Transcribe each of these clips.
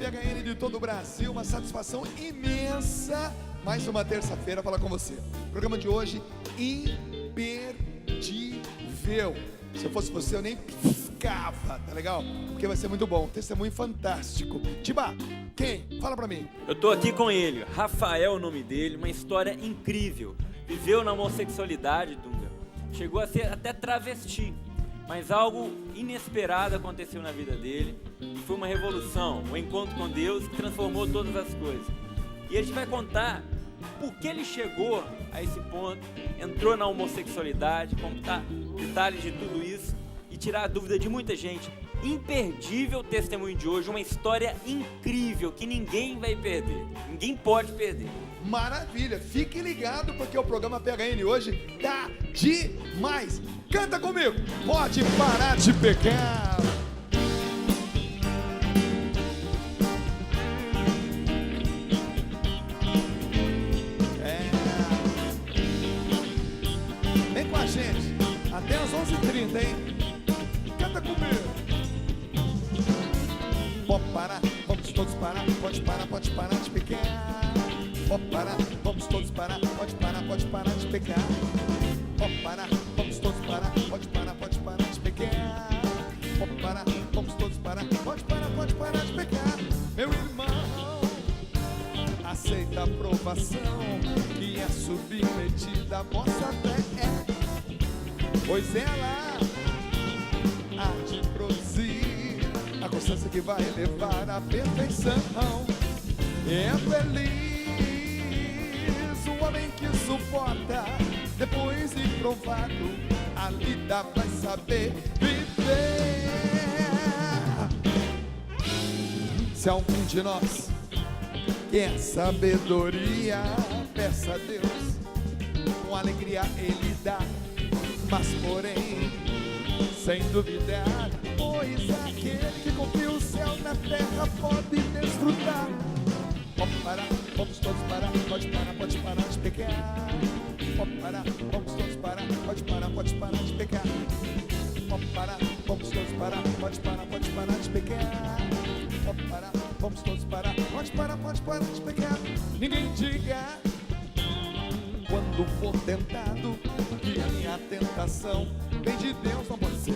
PHN de todo o Brasil, uma satisfação imensa. Mais uma terça-feira falar com você. O programa de hoje, imperdível. Se eu fosse você, eu nem ficava, tá legal? Porque vai ser muito bom, testemunho fantástico. Tiba, quem? Fala pra mim. Eu tô aqui com ele, Rafael é o nome dele, uma história incrível. Viveu na homossexualidade, Dunga. Chegou a ser até travesti. Mas algo inesperado aconteceu na vida dele. E foi uma revolução, um encontro com Deus que transformou todas as coisas. E a gente vai contar por que ele chegou a esse ponto, entrou na homossexualidade, contar detalhes de tudo isso e tirar a dúvida de muita gente. Imperdível testemunho de hoje, uma história incrível que ninguém vai perder, ninguém pode perder. Maravilha, fique ligado porque o programa PHN hoje tá demais. Canta comigo, pode parar de pecar. Vem com a gente, até às 11h30, hein? Canta comigo. Pode parar, vamos todos parar, pode parar de pecar. Pode parar, vamos todos parar, pode parar de pecar. Pode parar, vamos todos parar, pode parar de pecar. Pode parar, vamos todos parar, pode parar de pecar. Meu irmão, aceita a provação que é submetida à vossa fé, pois ela há de produzir a constância que vai levar à perfeição. É feliz o homem que suporta, depois de provado, a vida vai saber viver. Se algum de nós quer sabedoria, peça a Deus, com alegria Ele dá, mas porém, sem duvidar, pois aquele que confia o céu na terra pode desfrutar. Pode parar, vamos todos parar, pode parar de pecar. Pode parar, vamos todos parar, pode parar de pecar. Pode parar, vamos todos parar, pode parar de pecar. Pode parar, vamos todos parar, pode parar de pecar. Ninguém diga, quando for tentado, que a minha tentação vem de Deus. Não pode ser,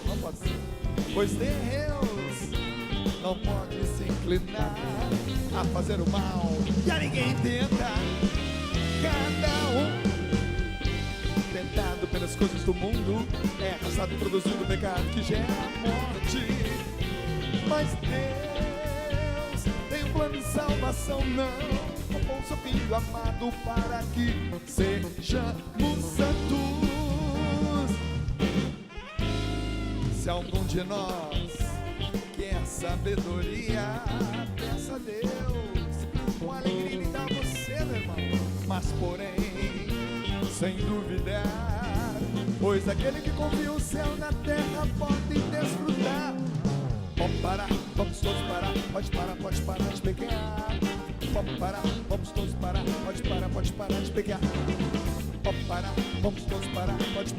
pois Deus não pode se inclinar a fazer o mal, e a ninguém tenta. Cada um tentado pelas coisas do mundo é arrastado produzindo pecado que gera morte. Mas Deus tem um plano de salvação, não com seu filho amado para que sejamos santos. Se algum de nós quer sabedoria, peça a Deus, com alegria Ele dá você, meu irmão. Mas porém, sem duvidar, pois aquele que confia o céu na terra pode desfrutar. Pode parar, vamos todos parar, pode parar de pecar. Pode parar, vamos todos parar, pode parar de pecar. Pode parar, vamos todos parar, pode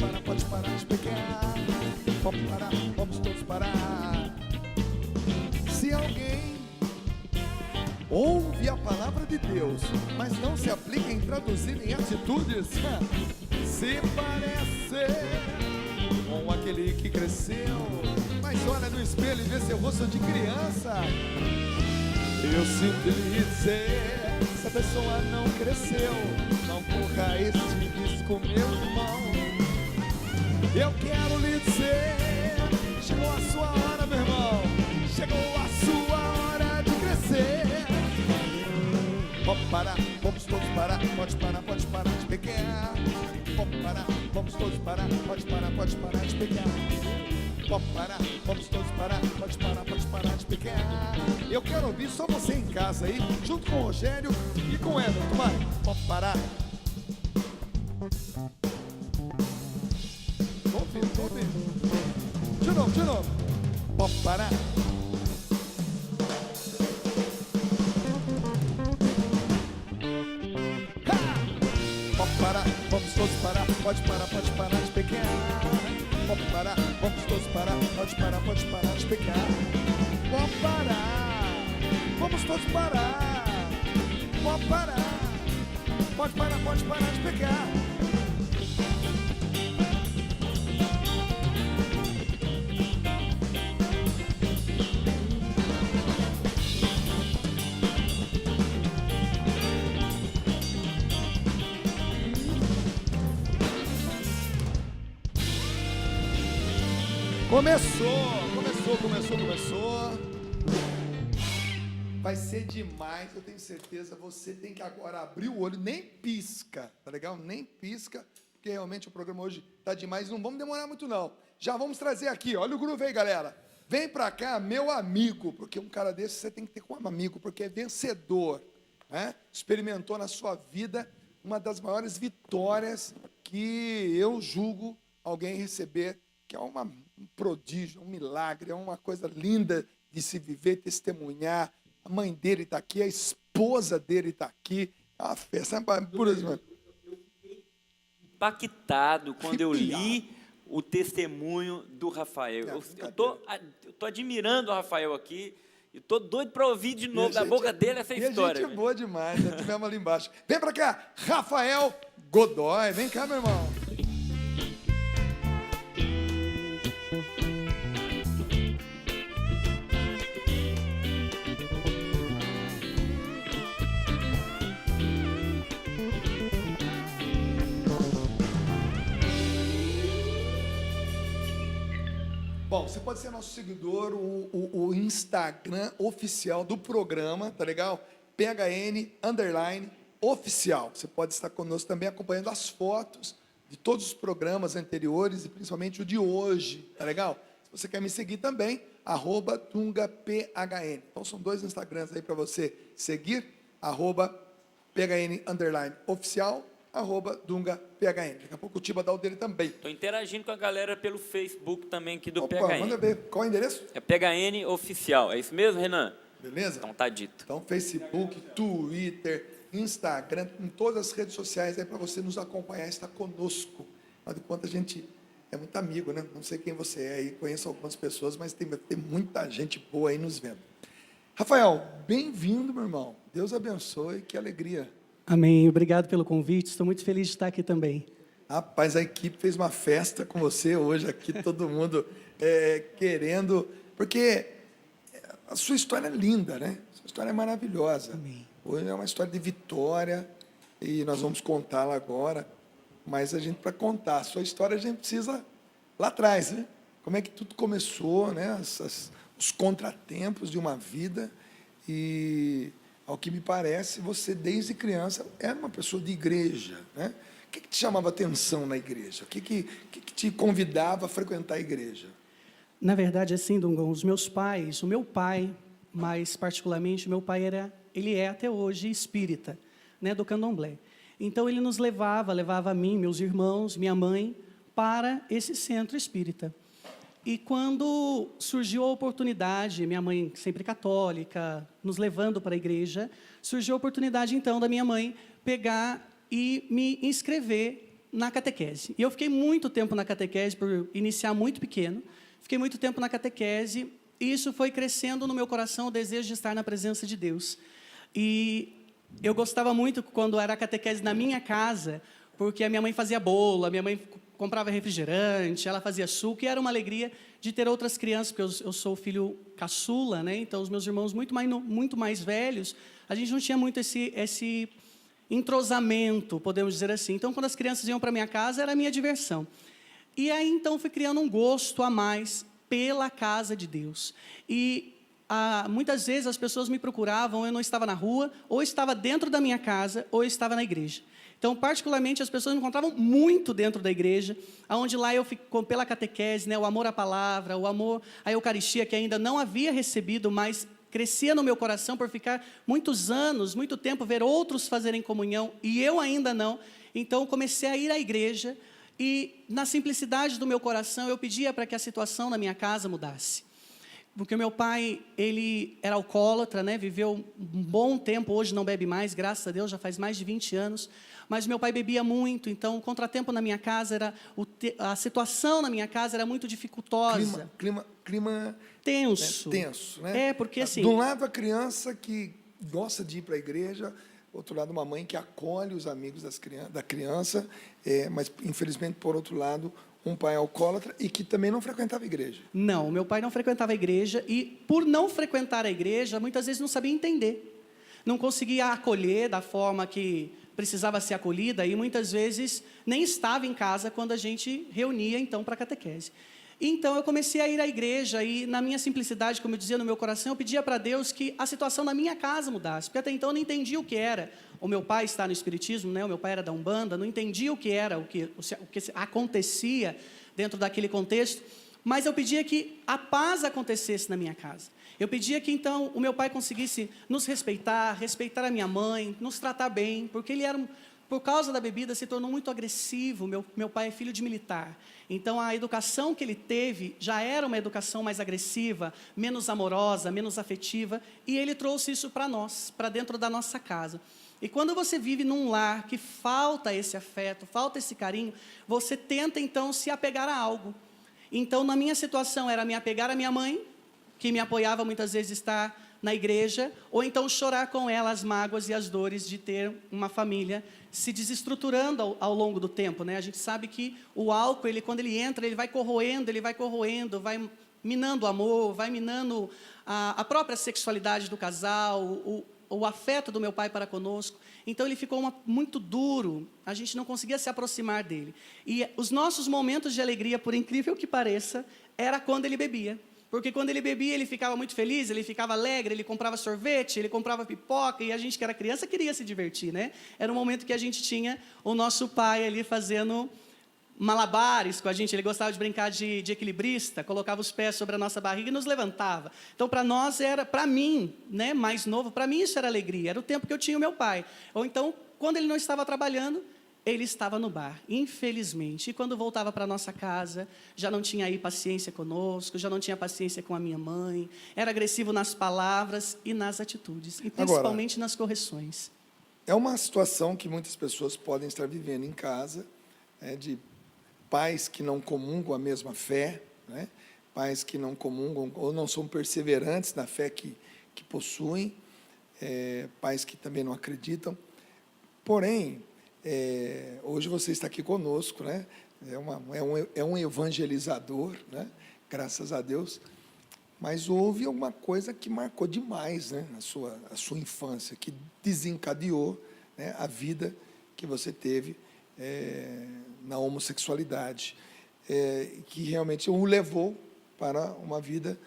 parar de pecar. Pode parar, vamos todos parar. Se alguém ouve a palavra de Deus, mas não se aplica em traduzir em atitudes, se parece com aquele que cresceu, mas olha no espelho e vê seu rosto de criança. Eu sinto lhe dizer, essa pessoa não cresceu. Não corra este risco, meu irmão. Eu quero lhe dizer, chegou a sua hora, meu irmão. Chegou a sua hora de crescer. Pode parar, vamos todos parar, pode parar de pecar. Pode parar, vamos todos parar, pode parar de pecar. Pode parar, vamos todos parar, pode parar de pecar. Eu quero ouvir só você em casa aí, junto com o Rogério e com o Everton, vai. Pode parar. Tô ouvindo. De novo. Pode parar. Pode parar, vamos todos parar, pode parar de pecar. Pode parar, vamos todos parar, pode parar de pecar. Pode parar, vamos todos parar. Pode parar. Pode parar de pegar. Começou. Vai ser demais, eu tenho certeza. Você tem que agora abrir o olho, nem pisca, tá legal? Nem pisca, porque realmente o programa hoje tá demais. Não vamos demorar muito não. Já vamos trazer aqui, olha o groove aí, galera. Vem pra cá, meu amigo, porque um cara desse você tem que ter como amigo, porque é vencedor, né? Experimentou na sua vida uma das maiores vitórias que eu julgo alguém receber, que é um prodígio, um milagre, é uma coisa linda de se viver, testemunhar. A mãe dele está aqui, a esposa dele está aqui. É uma festa. Eu fiquei impactado quando eu li o testemunho do Rafael. Eu tô admirando o Rafael aqui e tô doido para ouvir de novo da boca dele essa história. Gente boa demais, já tivemos ali embaixo. Vem para cá, Rafael Godoy. Vem cá, meu irmão. Bom, você pode ser nosso seguidor, o Instagram oficial do programa, tá legal? PHN_oficial. Você pode estar conosco também acompanhando as fotos de todos os programas anteriores e principalmente o de hoje, tá legal? Se você quer me seguir também, @DungaPHN. Então são dois Instagrams aí para você seguir, @PHN_oficial, @DungaPHN. Daqui a pouco o Tiba dá o dele também. Estou interagindo com a galera pelo Facebook também aqui do Opa, PHN. Manda ver. Qual é o endereço? É PHN Oficial. É isso mesmo, Renan? Beleza? Então tá dito. Então, Facebook, Twitter, Instagram, em todas as redes sociais aí para você nos acompanhar, estar conosco. Afinal de contas, a gente é muito amigo, né? Não sei quem você é aí, conheço algumas pessoas, mas tem muita gente boa aí nos vendo. Rafael, bem-vindo, meu irmão. Deus abençoe, que alegria. Amém. Obrigado pelo convite. Estou muito feliz de estar aqui também. Rapaz, a equipe fez uma festa com você hoje aqui, todo mundo querendo, porque a sua história é linda, né? A sua história é maravilhosa. Amém. Hoje é uma história de vitória e nós vamos contá-la agora, mas para contar a sua história, a gente precisa lá atrás, né? Como é que tudo começou, né? Os contratempos de uma vida e... Ao que me parece, você, desde criança, era uma pessoa de igreja, né? O que te chamava atenção na igreja? O que te convidava a frequentar a igreja? Na verdade, assim, Dungão, os meus pais, o meu pai, mais particularmente, o meu pai ele é até hoje espírita, né, do candomblé. Então, ele nos levava a mim, meus irmãos, minha mãe, para esse centro espírita. E quando surgiu a oportunidade, minha mãe sempre católica, nos levando para a igreja, surgiu a oportunidade, então, da minha mãe pegar e me inscrever na catequese. E eu fiquei muito tempo na catequese, por iniciar muito pequeno, fiquei muito tempo na catequese, e isso foi crescendo no meu coração o desejo de estar na presença de Deus. E eu gostava muito quando era a catequese na minha casa, porque a minha mãe fazia bolo, a minha mãe comprava refrigerante, ela fazia suco, e era uma alegria de ter outras crianças, porque eu sou filho caçula, né? Então os meus irmãos muito mais velhos, a gente não tinha muito esse entrosamento, podemos dizer assim. Então, quando as crianças iam para minha casa, era a minha diversão. E aí, então, fui criando um gosto a mais pela casa de Deus. E muitas vezes as pessoas me procuravam, eu não estava na rua, ou estava dentro da minha casa, ou estava na igreja. Então, particularmente, as pessoas me encontravam muito dentro da igreja, onde lá eu fico pela catequese, né, o amor à palavra, o amor à Eucaristia, que ainda não havia recebido, mas crescia no meu coração por ficar muitos anos, muito tempo, ver outros fazerem comunhão, e eu ainda não. Então, comecei a ir à igreja, e na simplicidade do meu coração, eu pedia para que a situação na minha casa mudasse. Porque o meu pai, ele era alcoólatra, né? Viveu um bom tempo, hoje não bebe mais, graças a Deus, já faz mais de 20 anos. Mas meu pai bebia muito, então o contratempo na minha casa a situação na minha casa era muito dificultosa. Clima tenso. Tenso, né? Porque assim... De um lado, a criança que gosta de ir para a igreja, do outro lado, uma mãe que acolhe os amigos da criança, mas, infelizmente, por outro lado, um pai alcoólatra e que também não frequentava a igreja. Não, meu pai não frequentava a igreja e, por não frequentar a igreja, muitas vezes não sabia entender. Não conseguia acolher da forma que precisava ser acolhida e, muitas vezes, nem estava em casa quando a gente reunia, então, para a catequese. Então, eu comecei a ir à igreja e, na minha simplicidade, como eu dizia no meu coração, eu pedia para Deus que a situação na minha casa mudasse, porque até então eu não entendia o que era. O meu pai está no espiritismo, né? O meu pai era da Umbanda, não entendia o que era, o que acontecia dentro daquele contexto, mas eu pedia que a paz acontecesse na minha casa. Eu pedia que, então, o meu pai conseguisse nos respeitar a minha mãe, nos tratar bem, porque ele era, por causa da bebida, se tornou muito agressivo. Meu pai é filho de militar. Então, a educação que ele teve já era uma educação mais agressiva, menos amorosa, menos afetiva, e ele trouxe isso para nós, para dentro da nossa casa. E quando você vive num lar que falta esse afeto, falta esse carinho, você tenta, então, se apegar a algo. Então, na minha situação, era me apegar à minha mãe, que me apoiava muitas vezes estar na igreja, ou então chorar com ela as mágoas e as dores de ter uma família se desestruturando ao longo do tempo, né? A gente sabe que o álcool, quando ele entra, ele vai corroendo, vai minando o amor, vai minando a própria sexualidade do casal, o afeto do meu pai para conosco. Então, ele ficou muito duro, a gente não conseguia se aproximar dele. E os nossos momentos de alegria, por incrível que pareça, era quando ele bebia. Porque quando ele bebia, ele ficava muito feliz, ele ficava alegre, ele comprava sorvete, ele comprava pipoca, e a gente que era criança queria se divertir, né? Era um momento que a gente tinha o nosso pai ali fazendo malabares com a gente. Ele gostava de brincar de equilibrista, colocava os pés sobre a nossa barriga e nos levantava. Então, para nós para mim, né, mais novo, para mim isso era alegria, era o tempo que eu tinha o meu pai. Ou então, quando ele não estava trabalhando, ele estava no bar, infelizmente. E quando voltava para a nossa casa, já não tinha aí paciência conosco, já não tinha paciência com a minha mãe, era agressivo nas palavras e nas atitudes, e principalmente nas correções. É uma situação que muitas pessoas podem estar vivendo em casa, de pais que não comungam a mesma fé, né? Pais que não comungam ou não são perseverantes na fé que possuem, pais que também não acreditam. Porém, hoje você está aqui conosco, né? É um evangelizador, né? Graças a Deus. Mas houve alguma coisa que marcou demais, né? a sua infância, que desencadeou, né, a vida que você teve na homossexualidade, que realmente o levou para uma vida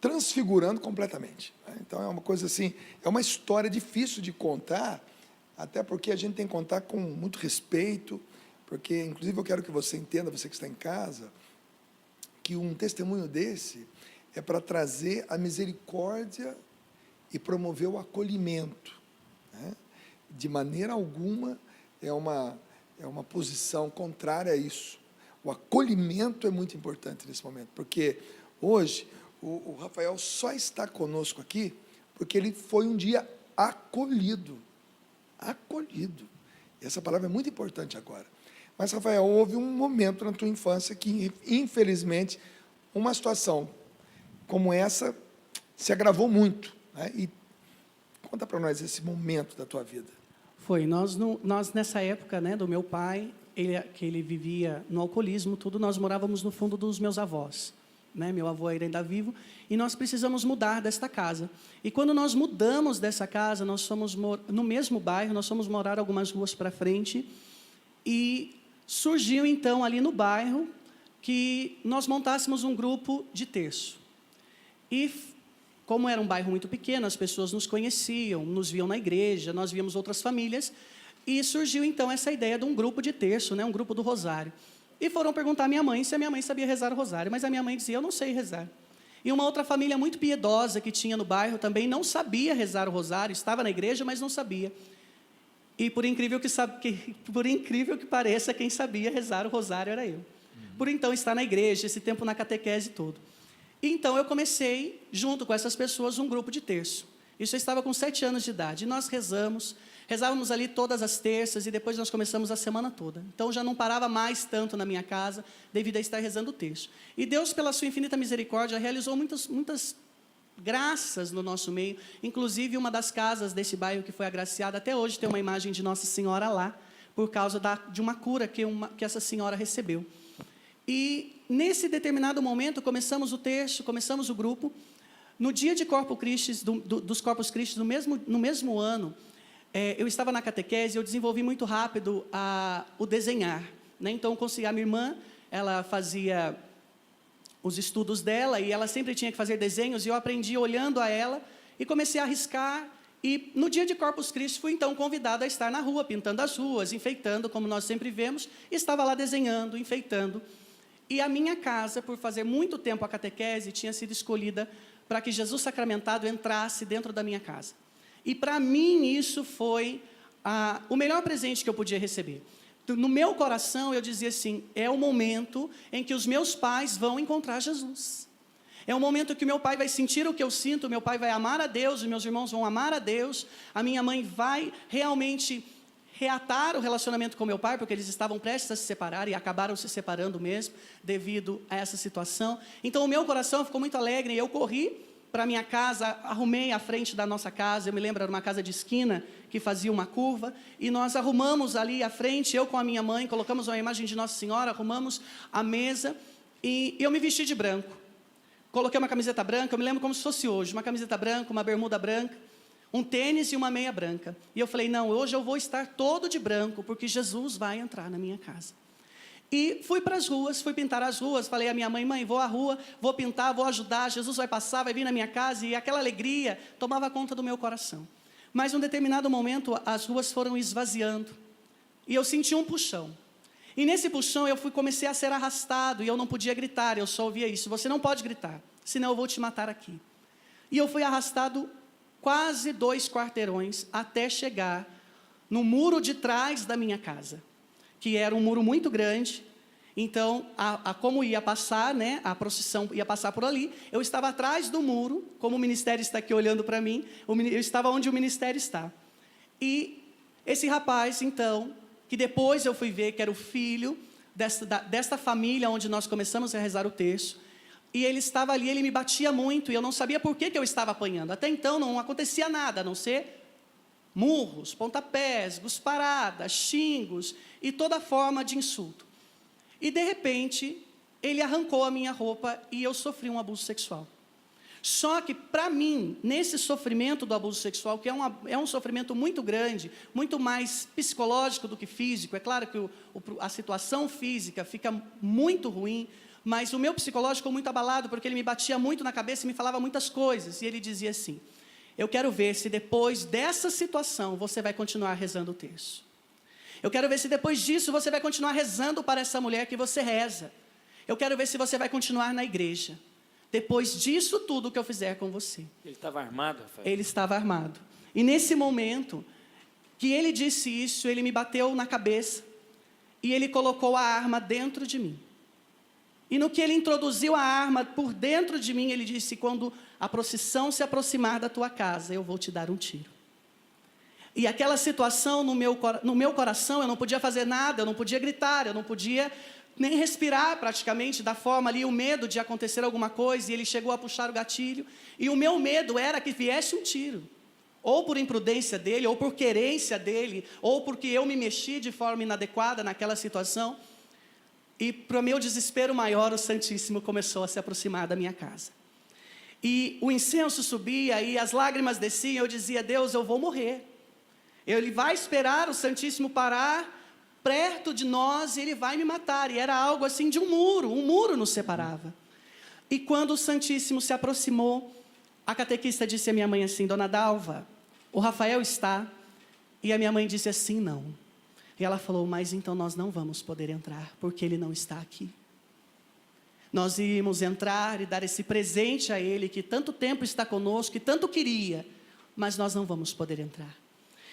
transfigurando completamente. Então, é uma coisa assim, é uma história difícil de contar, até porque a gente tem que contar com muito respeito, porque, inclusive, eu quero que você entenda, você que está em casa, que um testemunho desse é para trazer a misericórdia e promover o acolhimento, né? De maneira alguma é uma posição contrária a isso. O acolhimento é muito importante nesse momento, porque hoje o Rafael só está conosco aqui porque ele foi um dia acolhido. Acolhido. Essa palavra é muito importante agora. Mas, Rafael, houve um momento na tua infância que, infelizmente, uma situação como essa se agravou muito, né? E conta para nós esse momento da tua vida. Foi, nós nessa época, né, do meu pai, que ele vivia no alcoolismo, tudo, nós morávamos no fundo dos meus avós, né? Meu avô era ainda vivo, e nós precisamos mudar desta casa. E quando nós mudamos dessa casa, nós fomos no mesmo bairro, nós fomos morar algumas ruas para frente, e surgiu então ali no bairro que nós montássemos um grupo de terço. E como era um bairro muito pequeno, as pessoas nos conheciam, nos viam na igreja, nós víamos outras famílias, e surgiu então essa ideia de um grupo de terço, né, um grupo do rosário. E foram perguntar à minha mãe se a minha mãe sabia rezar o rosário, mas a minha mãe dizia, eu não sei rezar. E uma outra família muito piedosa que tinha no bairro também não sabia rezar o rosário, estava na igreja, mas não sabia. E por incrível que pareça, quem sabia rezar o rosário era eu. por então estar na igreja, esse tempo na catequese todo. Então eu comecei, junto com essas pessoas, um grupo de terço. Isso eu estava com 7 anos de idade. E nós rezávamos ali todas as terças, e depois nós começamos a semana toda. Então já não parava mais tanto na minha casa, devido a estar rezando o terço. E Deus, pela sua infinita misericórdia, realizou muitas graças no nosso meio. Inclusive, uma das casas desse bairro que foi agraciada, até hoje tem uma imagem de Nossa Senhora lá, por causa de uma cura que essa senhora recebeu. E nesse determinado momento, começamos o terço, começamos o grupo. No dia de Corpus Christi, dos Corpus Christi, no mesmo ano, eu estava na catequese e eu desenvolvi muito rápido o desenhar. Né? Então, a minha irmã, ela fazia os estudos dela e ela sempre tinha que fazer desenhos, e eu aprendi olhando a ela e comecei a riscar. E no dia de Corpus Christi fui então convidada a estar na rua, pintando as ruas, enfeitando, como nós sempre vemos, e estava lá desenhando, enfeitando. E a minha casa, por fazer muito tempo a catequese, tinha sido escolhida para que Jesus sacramentado entrasse dentro da minha casa. E para mim isso foi o melhor presente que eu podia receber. No meu coração eu dizia assim, é o momento em que os meus pais vão encontrar Jesus. É um momento que o meu pai vai sentir o que eu sinto, o meu pai vai amar a Deus, os meus irmãos vão amar a Deus, a minha mãe vai realmente reatar o relacionamento com meu pai, porque eles estavam prestes a se separar e acabaram se separando mesmo, devido a essa situação. Então o meu coração ficou muito alegre e eu corri para minha casa, arrumei a frente da nossa casa. Eu me lembro, era uma casa de esquina que fazia uma curva, e nós arrumamos ali à frente, eu com a minha mãe, colocamos uma imagem de Nossa Senhora, arrumamos a mesa, e eu me vesti de branco. Coloquei uma camiseta branca, eu me lembro como se fosse hoje, uma camiseta branca, uma bermuda branca, um tênis e uma meia branca. E eu falei, não, hoje eu vou estar todo de branco, porque Jesus vai entrar na minha casa. E fui para as ruas, fui pintar as ruas, falei à minha mãe, mãe, vou à rua, vou pintar, vou ajudar, Jesus vai passar, vai vir na minha casa, e aquela alegria tomava conta do meu coração. Mas, num determinado momento, as ruas foram esvaziando, e eu senti um puxão. E nesse puxão, comecei a ser arrastado, e eu não podia gritar, eu só ouvia isso, você não pode gritar, senão eu vou te matar aqui. E eu fui arrastado quase 2 quarteirões, até chegar no muro de trás da minha casa, que era um muro muito grande. Então, como ia passar, né, a procissão ia passar por ali, eu estava atrás do muro, como o ministério está aqui olhando para mim, eu estava onde o ministério está. E esse rapaz, então, que depois eu fui ver que era o filho desta família onde nós começamos a rezar o terço, e ele estava ali, ele me batia muito, e eu não sabia por que eu estava apanhando. Até então não acontecia nada, a não ser murros, pontapés, gusparadas, xingos e toda forma de insulto. E de repente, ele arrancou a minha roupa e eu sofri um abuso sexual. Só que para mim, nesse sofrimento do abuso sexual, que é um sofrimento muito grande, muito mais psicológico do que físico, é claro que a situação física fica muito ruim, mas o meu psicológico ficou muito abalado, porque ele me batia muito na cabeça e me falava muitas coisas, e ele dizia assim, eu quero ver se depois dessa situação você vai continuar rezando o terço. Eu quero ver se depois disso você vai continuar rezando para essa mulher que você reza. Eu quero ver se você vai continuar na igreja. Depois disso tudo que eu fizer com você. Ele estava armado, Rafael? Ele estava armado. E nesse momento que ele disse isso, ele me bateu na cabeça e ele colocou a arma dentro de mim. E no que ele introduziu a arma por dentro de mim, ele disse, quando a procissão se aproximar da tua casa, eu vou te dar um tiro. E aquela situação no meu coração, eu não podia fazer nada, eu não podia gritar, eu não podia nem respirar praticamente, da forma ali, o medo de acontecer alguma coisa, e ele chegou a puxar o gatilho, e o meu medo era que viesse um tiro, ou por imprudência dele, ou por querência dele, ou porque eu me mexi de forma inadequada naquela situação. E para o meu desespero maior, o Santíssimo começou a se aproximar da minha casa. E o incenso subia e as lágrimas desciam, eu dizia, Deus, eu vou morrer. Ele vai esperar o Santíssimo parar perto de nós e ele vai me matar. E era algo assim de um muro nos separava. E quando o Santíssimo se aproximou, a catequista disse à minha mãe assim, Dona Dalva, o Rafael está? E a minha mãe disse assim, não. E ela falou, mas então nós não vamos poder entrar, porque ele não está aqui. Nós íamos entrar e dar esse presente a ele, que tanto tempo está conosco, que tanto queria, mas nós não vamos poder entrar.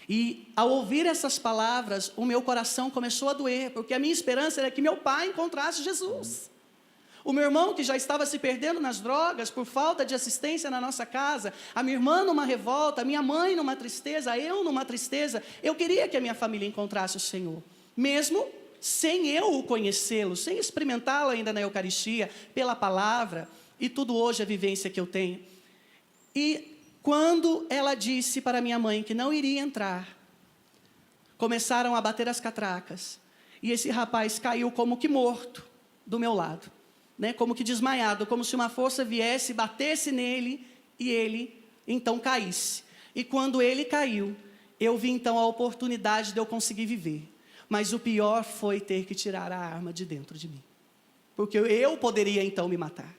E ao ouvir essas palavras, o meu coração começou a doer, porque a minha esperança era que meu pai encontrasse Jesus. O meu irmão, que já estava se perdendo nas drogas por falta de assistência na nossa casa, a minha irmã numa revolta, a minha mãe numa tristeza, eu numa tristeza, eu queria que a minha família encontrasse o Senhor, mesmo sem eu o conhecê-lo, sem experimentá-lo ainda na Eucaristia, pela palavra, e tudo hoje a vivência que eu tenho. E quando ela disse para minha mãe que não iria entrar, começaram a bater as catracas, e esse rapaz caiu como que morto do meu lado, né? Como que desmaiado, como se uma força viesse, batesse nele, e ele então caísse. E quando ele caiu, eu vi então a oportunidade de eu conseguir viver. Mas o pior foi ter que tirar a arma de dentro de mim. Porque eu poderia então me matar.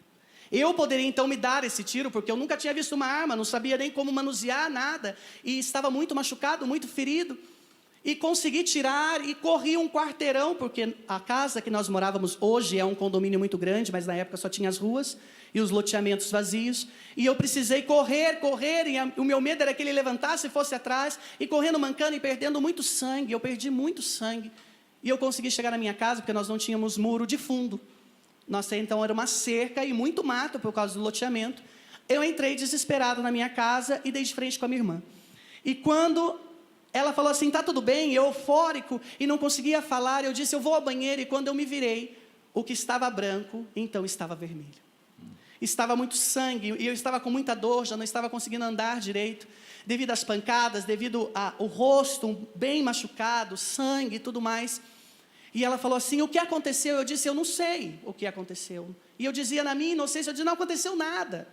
Eu poderia então me dar esse tiro, porque eu nunca tinha visto uma arma, não sabia nem como manusear nada. E estava muito machucado, muito ferido. E consegui tirar e corri um quarteirão, porque a casa que nós morávamos hoje é um condomínio muito grande, mas na época só tinha as ruas e os loteamentos vazios. E eu precisei correr, e o meu medo era que ele levantasse e fosse atrás, e correndo, mancando e perdendo muito sangue. Eu perdi muito sangue. E eu consegui chegar na minha casa, porque nós não tínhamos muro de fundo. Nossa, então era uma cerca e muito mato por causa do loteamento. Eu entrei desesperado na minha casa e dei de frente com a minha irmã. E quando ela falou assim, tá tudo bem, eufórico, e não conseguia falar, eu disse, eu vou ao banheiro, e quando eu me virei, o que estava branco, então estava vermelho. Estava muito sangue, e eu estava com muita dor, já não estava conseguindo andar direito, devido às pancadas, devido ao rosto bem machucado, sangue e tudo mais. E ela falou assim, o que aconteceu? Eu disse, eu não sei o que aconteceu. E eu dizia na minha inocência, eu disse, não aconteceu nada.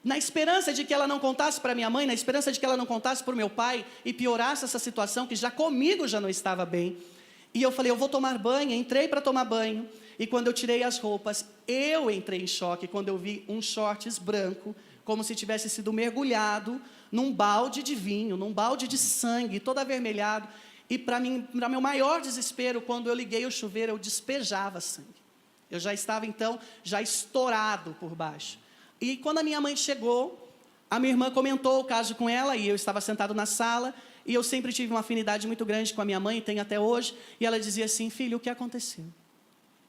Na esperança de que ela não contasse para minha mãe, na esperança de que ela não contasse para o meu pai, e piorasse essa situação, que já comigo já não estava bem. E eu falei, eu vou tomar banho, entrei para tomar banho. E quando eu tirei as roupas, eu entrei em choque, quando eu vi um shorts branco, como se tivesse sido mergulhado num balde de vinho, num balde de sangue, todo avermelhado. E para meu maior desespero, quando eu liguei o chuveiro, eu despejava sangue. Eu já estava, então, já estourado por baixo. E quando a minha mãe chegou, a minha irmã comentou o caso com ela, e eu estava sentado na sala, e eu sempre tive uma afinidade muito grande com a minha mãe, e tenho até hoje, e ela dizia assim, filho, o que aconteceu?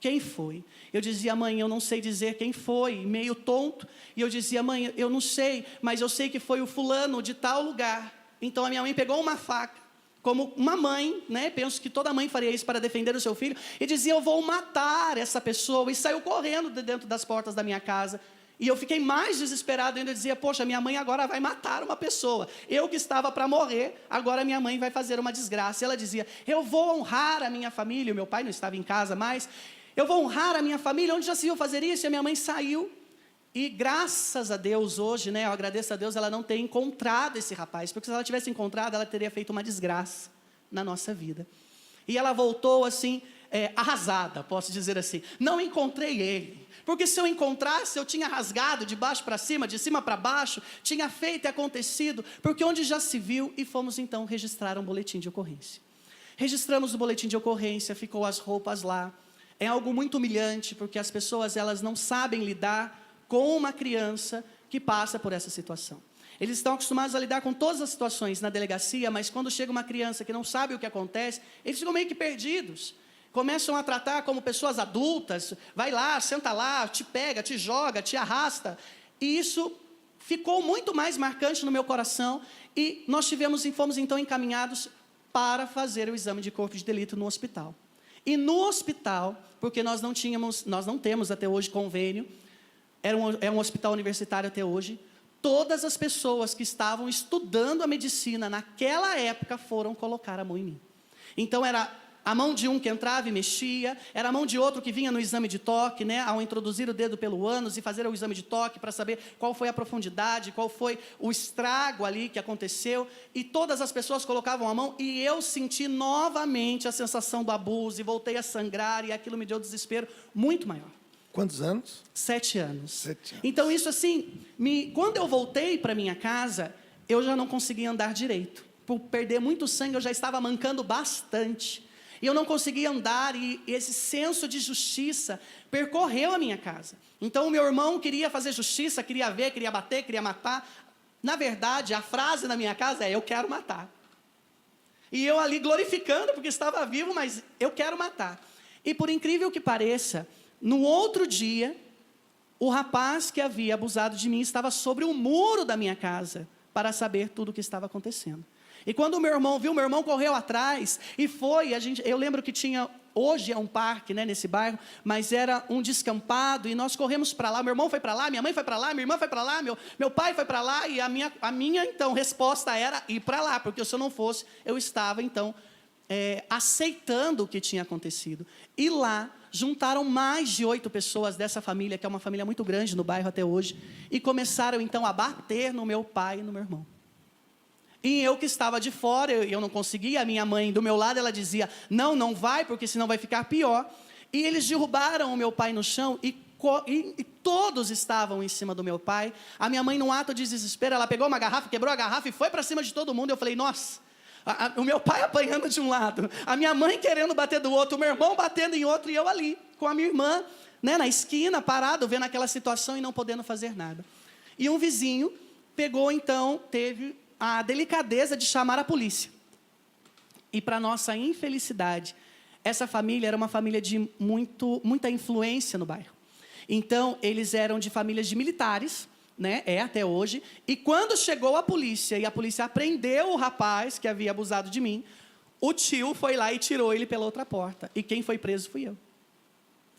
Quem foi? Eu dizia, mãe, eu não sei dizer quem foi, meio tonto, e eu dizia, mãe, eu não sei, mas eu sei que foi o fulano de tal lugar. Então a minha mãe pegou uma faca, como uma mãe, né? Penso que toda mãe faria isso para defender o seu filho, e dizia, eu vou matar essa pessoa, e saiu correndo de dentro das portas da minha casa. E eu fiquei mais desesperado ainda, eu dizia, poxa, minha mãe agora vai matar uma pessoa. Eu que estava para morrer, agora minha mãe vai fazer uma desgraça. E ela dizia, eu vou honrar a minha família, o meu pai não estava em casa mais, eu vou honrar a minha família, onde já se viu fazer isso? E a minha mãe saiu, e graças a Deus hoje, né, eu agradeço a Deus, ela não ter encontrado esse rapaz, porque se ela tivesse encontrado, ela teria feito uma desgraça na nossa vida. E ela voltou assim, arrasada, posso dizer assim, não encontrei ele, porque se eu encontrasse, eu tinha rasgado de baixo para cima, de cima para baixo, tinha feito e acontecido, porque onde já se viu, e fomos então registrar um boletim de ocorrência. Registramos o boletim de ocorrência, ficou as roupas lá. É algo muito humilhante, porque as pessoas elas não sabem lidar com uma criança que passa por essa situação. Eles estão acostumados a lidar com todas as situações na delegacia, mas quando chega uma criança que não sabe o que acontece, eles ficam meio que perdidos. Começam a tratar como pessoas adultas, vai lá, senta lá, te pega, te joga, te arrasta. E isso ficou muito mais marcante no meu coração, e nós fomos então encaminhados para fazer o exame de corpo de delito no hospital. E no hospital, porque nós não temos até hoje convênio, é um hospital universitário até hoje, todas as pessoas que estavam estudando a medicina naquela época foram colocar a mão em mim. Então era a mão de um que entrava e mexia, era a mão de outro que vinha no exame de toque, né, ao introduzir o dedo pelo ânus e fazer o exame de toque para saber qual foi a profundidade, qual foi o estrago ali que aconteceu, e todas as pessoas colocavam a mão, e eu senti novamente a sensação do abuso, e voltei a sangrar, e aquilo me deu desespero muito maior. Quantos anos? 7 anos. 7 anos. Então isso assim, quando eu voltei para minha casa, eu já não conseguia andar direito. Por perder muito sangue, eu já estava mancando bastante. E eu não conseguia andar, e esse senso de justiça percorreu a minha casa. Então o meu irmão queria fazer justiça, queria ver, queria bater, queria matar. Na verdade, a frase na minha casa é, eu quero matar. E eu ali glorificando, porque estava vivo, mas eu quero matar. E por incrível que pareça, no outro dia, o rapaz que havia abusado de mim estava sobre o muro da minha casa, para saber tudo o que estava acontecendo. E quando o meu irmão viu, meu irmão correu atrás, e foi, eu lembro que tinha, hoje é um parque, né, nesse bairro, mas era um descampado, e nós corremos para lá, meu irmão foi para lá, minha mãe foi para lá, minha irmã foi para lá, meu pai foi para lá, e a minha então, resposta era ir para lá, porque se eu não fosse, eu estava, então, aceitando o que tinha acontecido. E lá, juntaram mais de 8 pessoas dessa família, que é uma família muito grande no bairro até hoje, e começaram, então, a bater no meu pai e no meu irmão. E eu que estava de fora, eu não conseguia, a minha mãe do meu lado, ela dizia, não vai, porque senão vai ficar pior. E eles derrubaram o meu pai no chão e todos estavam em cima do meu pai. A minha mãe, num ato de desespero, ela pegou uma garrafa, quebrou a garrafa e foi para cima de todo mundo. Eu falei, nossa, o meu pai apanhando de um lado, a minha mãe querendo bater do outro, o meu irmão batendo em outro e eu ali, com a minha irmã, né, na esquina, parado, vendo aquela situação e não podendo fazer nada. E um vizinho pegou, então, teve a delicadeza de chamar a polícia. E para nossa infelicidade, essa família era uma família de muita influência no bairro. Então, eles eram de famílias de militares, né, até hoje, e quando chegou a polícia, e a polícia apreendeu o rapaz que havia abusado de mim, o tio foi lá e tirou ele pela outra porta, e quem foi preso fui eu.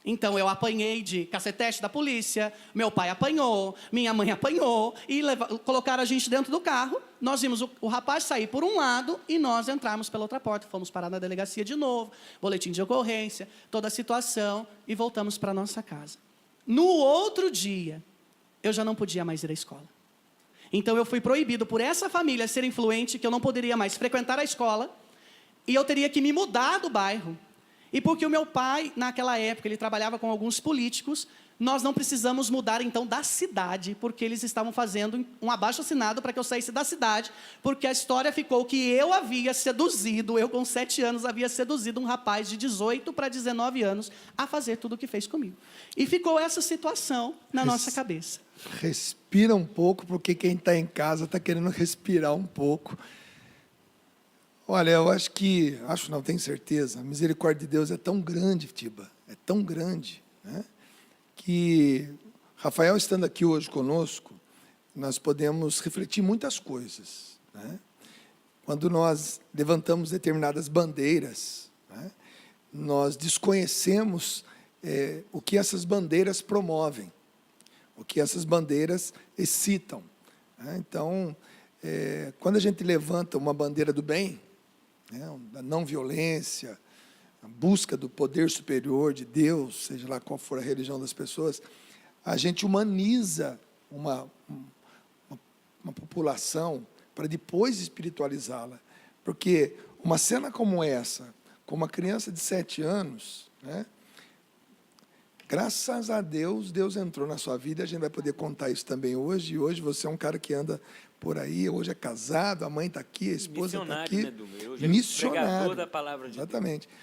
Então, eu apanhei de cacetete da polícia, meu pai apanhou, minha mãe apanhou, e colocaram a gente dentro do carro, nós vimos o rapaz sair por um lado, e nós entramos pela outra porta, fomos parar na delegacia de novo, boletim de ocorrência, toda a situação, e voltamos para a nossa casa. No outro dia, eu já não podia mais ir à escola. Então, eu fui proibido por essa família ser influente, que eu não poderia mais frequentar a escola, e eu teria que me mudar do bairro. E porque o meu pai, naquela época, ele trabalhava com alguns políticos, nós não precisamos mudar, então, da cidade, porque eles estavam fazendo um abaixo-assinado para que eu saísse da cidade, porque a história ficou que eu havia seduzido, eu com 7 anos, havia seduzido um rapaz de 18 para 19 anos a fazer tudo o que fez comigo. E ficou essa situação na nossa cabeça. Respira um pouco, porque quem está em casa está querendo respirar um pouco. Olha, eu não, tenho certeza, a misericórdia de Deus é tão grande, Tiba, é tão grande, né, que Rafael estando aqui hoje conosco, nós podemos refletir muitas coisas, né? Quando nós levantamos determinadas bandeiras, né, nós desconhecemos o que essas bandeiras promovem, o que essas bandeiras excitam, né? Então, quando a gente levanta uma bandeira do bem, da não violência, a busca do poder superior de Deus, seja lá qual for a religião das pessoas, a gente humaniza uma população para depois espiritualizá-la. Porque uma cena como essa, com uma criança de 7 anos, né, graças a Deus, Deus entrou na sua vida, a gente vai poder contar isso também hoje, e hoje você é um cara que anda por aí, hoje é casado, a mãe está aqui, a esposa está aqui. Hoje é pregador da palavra de Exatamente. Deus.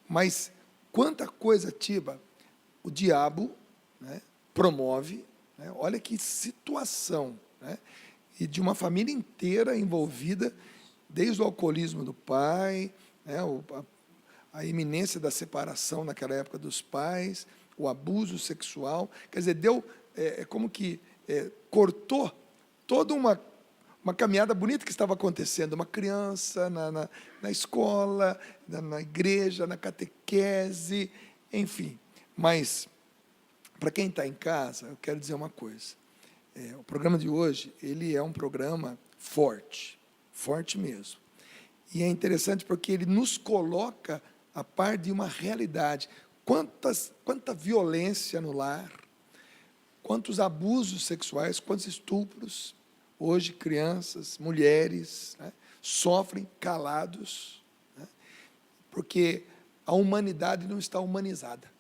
Mas quanta coisa, Tiba, o diabo, né, promove, né, olha que situação, né, e de uma família inteira envolvida, desde o alcoolismo do pai, né, a iminência da separação naquela época dos pais, o abuso sexual, quer dizer, como que cortou toda uma caminhada bonita que estava acontecendo, uma criança na escola, na igreja, na catequese, enfim. Mas, para quem está em casa, eu quero dizer uma coisa. O programa de hoje, ele é um programa forte, forte mesmo. E é interessante porque ele nos coloca a par de uma realidade. Quanta violência no lar, quantos abusos sexuais, quantos estupros. Hoje, crianças, mulheres, né, sofrem calados, né, porque a humanidade não está humanizada,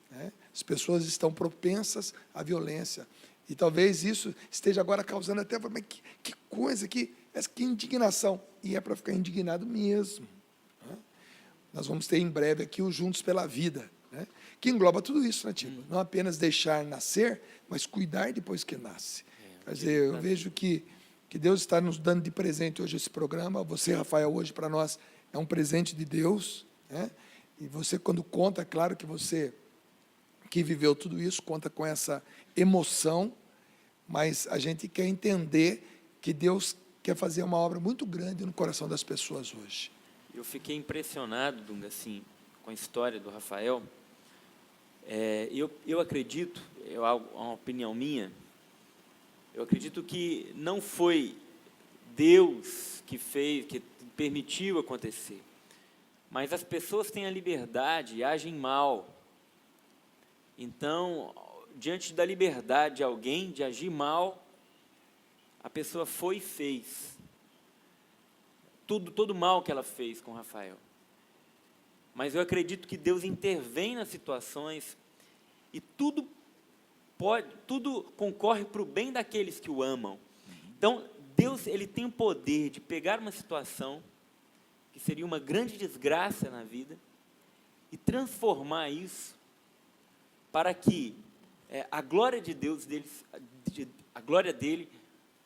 né? As pessoas estão propensas à violência. E talvez isso esteja agora causando até... Mas que coisa, que indignação. E é para ficar indignado mesmo, né? Nós vamos ter em breve aqui o Juntos pela Vida, né, que engloba tudo isso, né, Tiba? Não apenas deixar nascer, mas cuidar depois que nasce. Quer dizer, eu vejo que Deus está nos dando de presente hoje esse programa. Você, Rafael, hoje para nós é um presente de Deus, né? E você, quando conta, é claro que você, que viveu tudo isso, conta com essa emoção, mas a gente quer entender que Deus quer fazer uma obra muito grande no coração das pessoas hoje. Eu fiquei impressionado, Dunga, assim, com a história do Rafael. Eu acredito, é uma opinião minha, eu acredito que não foi Deus que fez, que permitiu acontecer, mas as pessoas têm a liberdade e agem mal. Então, diante da liberdade de alguém de agir mal, a pessoa foi e fez todo o mal que ela fez com Rafael. Mas eu acredito que Deus intervém nas situações e tudo concorre para o bem daqueles que o amam. Então, Deus, ele tem o poder de pegar uma situação que seria uma grande desgraça na vida e transformar isso para que a glória de Deus, a glória dele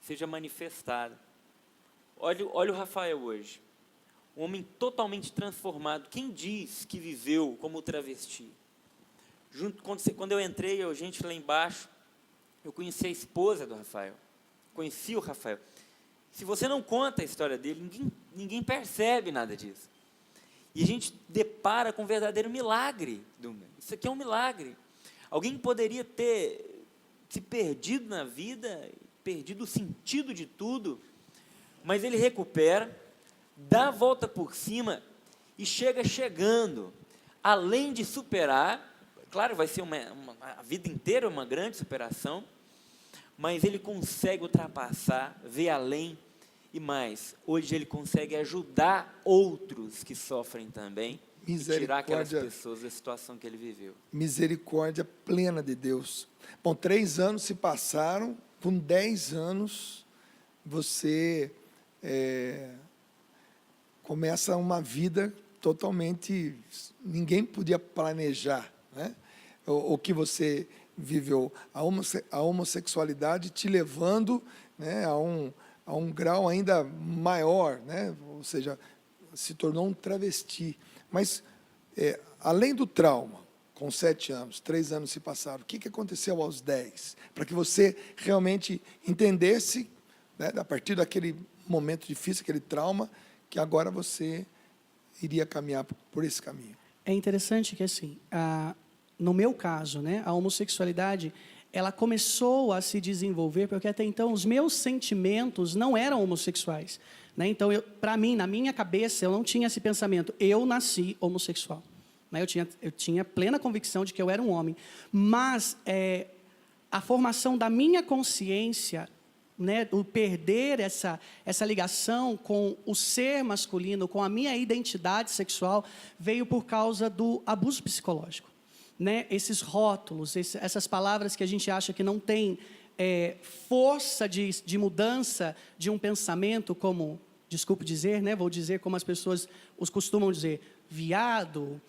seja manifestada. Olha o Rafael hoje, um homem totalmente transformado. Quem diz que viveu como travesti? Quando eu entrei, gente lá embaixo, eu conheci a esposa do Rafael, conheci o Rafael. Se você não conta a história dele, ninguém percebe nada disso. E a gente depara com um verdadeiro milagre. Isso aqui é um milagre. Alguém poderia ter se perdido na vida, perdido o sentido de tudo, mas ele recupera, dá a volta por cima e chegando, além de superar, claro, vai ser a vida inteira uma grande superação, mas ele consegue ultrapassar, ver além e mais. Hoje ele consegue ajudar outros que sofrem também e tirar aquelas pessoas da situação que ele viveu. Misericórdia plena de Deus. Bom, 3 anos se passaram, com 10 anos você começa uma vida totalmente, ninguém podia planejar, né? O que você viveu, a homossexualidade te levando, né, a um grau ainda maior, né? Ou seja, se tornou um travesti. Mas, além do trauma, com 7 anos, 3 anos se passaram, o que aconteceu aos 10? Para que você realmente entendesse, né, a partir daquele momento difícil, aquele trauma, que agora você iria caminhar por esse caminho. É interessante que, assim, no meu caso, né, a homossexualidade, ela começou a se desenvolver, porque até então os meus sentimentos não eram homossexuais, né? Então, para mim, na minha cabeça, eu não tinha esse pensamento, eu nasci homossexual, né? Eu tinha plena convicção de que eu era um homem, mas a formação da minha consciência, né, o perder essa ligação com o ser masculino, com a minha identidade sexual, veio por causa do abuso psicológico. Né, esses rótulos, essas palavras que a gente acha que não tem força de mudança de um pensamento, como, desculpe dizer, né, vou dizer como as pessoas os costumam dizer, viado,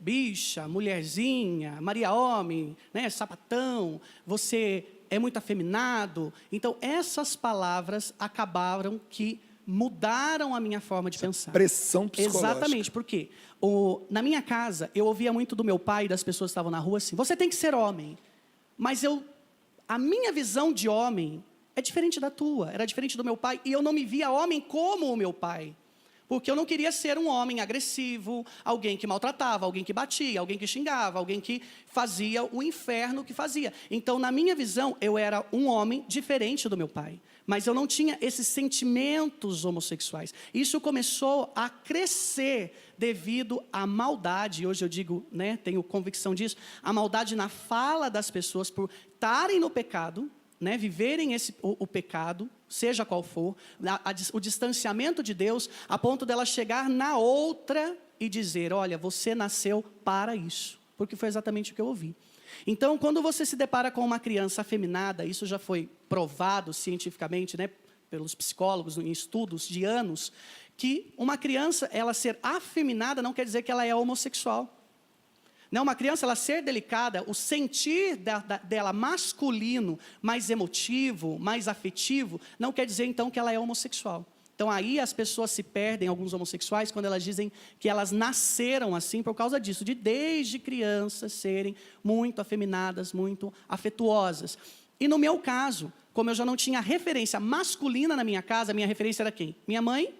bicha, mulherzinha, Maria Homem, né, sapatão, você é muito afeminado. Então, essas palavras acabaram que mudaram a minha forma de pensar. Pressão psicológica. Exatamente, por quê? Na minha casa, eu ouvia muito do meu pai e das pessoas que estavam na rua assim, você tem que ser homem. Mas a minha visão de homem é diferente da tua, era diferente do meu pai, e eu não me via homem como o meu pai. Porque eu não queria ser um homem agressivo, alguém que maltratava, alguém que batia, alguém que xingava, alguém que fazia o inferno que fazia. Então, na minha visão, eu era um homem diferente do meu pai. Mas eu não tinha esses sentimentos homossexuais. Isso começou a crescer devido à maldade. Hoje eu digo, né, tenho convicção disso, a maldade na fala das pessoas por estarem no pecado, né, viverem o pecado, seja qual for, o distanciamento de Deus, a ponto dela chegar na outra e dizer, olha, você nasceu para isso. Porque foi exatamente o que eu ouvi. Então, quando você se depara com uma criança afeminada, isso já foi provado cientificamente, né, pelos psicólogos em estudos de anos, que uma criança, ela ser afeminada não quer dizer que ela é homossexual. Não, uma criança, ela ser delicada, o sentir dela masculino, mais emotivo, mais afetivo, não quer dizer então que ela é homossexual. Então, aí as pessoas se perdem, alguns homossexuais, quando elas dizem que elas nasceram assim por causa disso, de desde crianças serem muito afeminadas, muito afetuosas. E no meu caso, como eu já não tinha referência masculina na minha casa, a minha referência era quem? Minha mãe,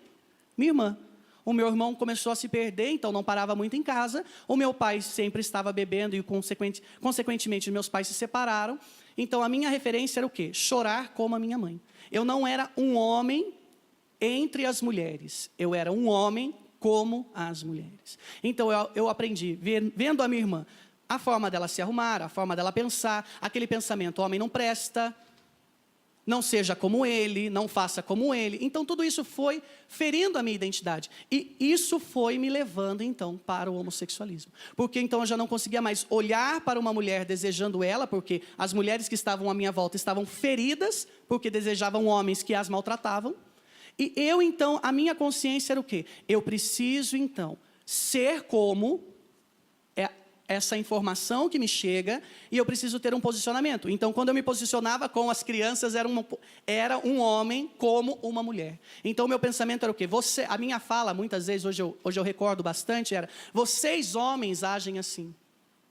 minha irmã. O meu irmão começou a se perder, então não parava muito em casa. O meu pai sempre estava bebendo e, consequentemente, meus pais se separaram. Então, a minha referência era o quê? Chorar como a minha mãe. Eu não era um homem entre as mulheres. Eu era um homem como as mulheres. Então, eu aprendi, vendo a minha irmã, a forma dela se arrumar, a forma dela pensar, aquele pensamento, homem não presta, não seja como ele, não faça como ele. Então, tudo isso foi ferindo a minha identidade. E isso foi me levando, então, para o homossexualismo. Porque, então, eu já não conseguia mais olhar para uma mulher desejando ela, porque as mulheres que estavam à minha volta estavam feridas, porque desejavam homens que as maltratavam. E eu, então, a minha consciência era o quê? Eu preciso, então, ser como essa informação que me chega, e eu preciso ter um posicionamento. Então, quando eu me posicionava com as crianças, era um homem como uma mulher. Então, o meu pensamento era o quê? A minha fala, muitas vezes, hoje eu recordo bastante, era: vocês, homens, agem assim.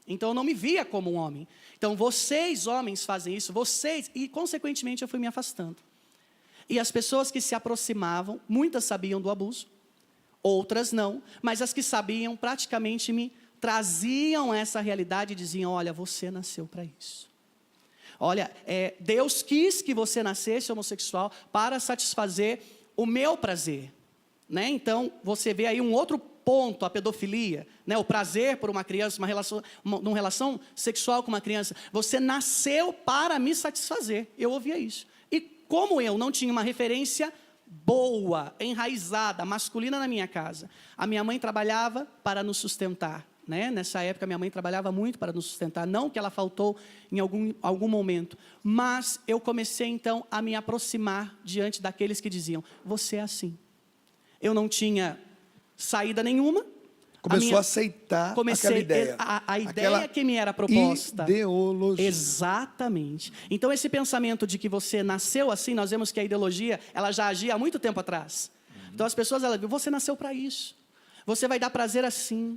Então, eu não me via como um homem. Então, vocês, homens, fazem isso, vocês... E, consequentemente, eu fui me afastando. E as pessoas que se aproximavam, muitas sabiam do abuso, outras não, mas as que sabiam, praticamente me traziam essa realidade e diziam: olha, você nasceu para isso. Olha, Deus quis que você nascesse homossexual para satisfazer o meu prazer. Né? Então, você vê aí um outro ponto, a pedofilia, né? O prazer por uma criança, uma relação sexual com uma criança. Você nasceu para me satisfazer. Eu ouvia isso. E como eu não tinha uma referência boa, enraizada, masculina na minha casa, a minha mãe trabalhava para nos sustentar. Né? Nessa época, minha mãe trabalhava muito para nos sustentar. Não que ela faltou em algum momento, mas eu comecei, então, a me aproximar diante daqueles que diziam: você é assim. Eu não tinha saída nenhuma. Começou a aceitar aquela ideia. A ideia que me era proposta. Ideologia. Exatamente. Então, esse pensamento de que você nasceu assim, nós vemos que a ideologia, ela já agia há muito tempo atrás. Então, as pessoas, elas dizem: você nasceu para isso. Você vai dar prazer assim.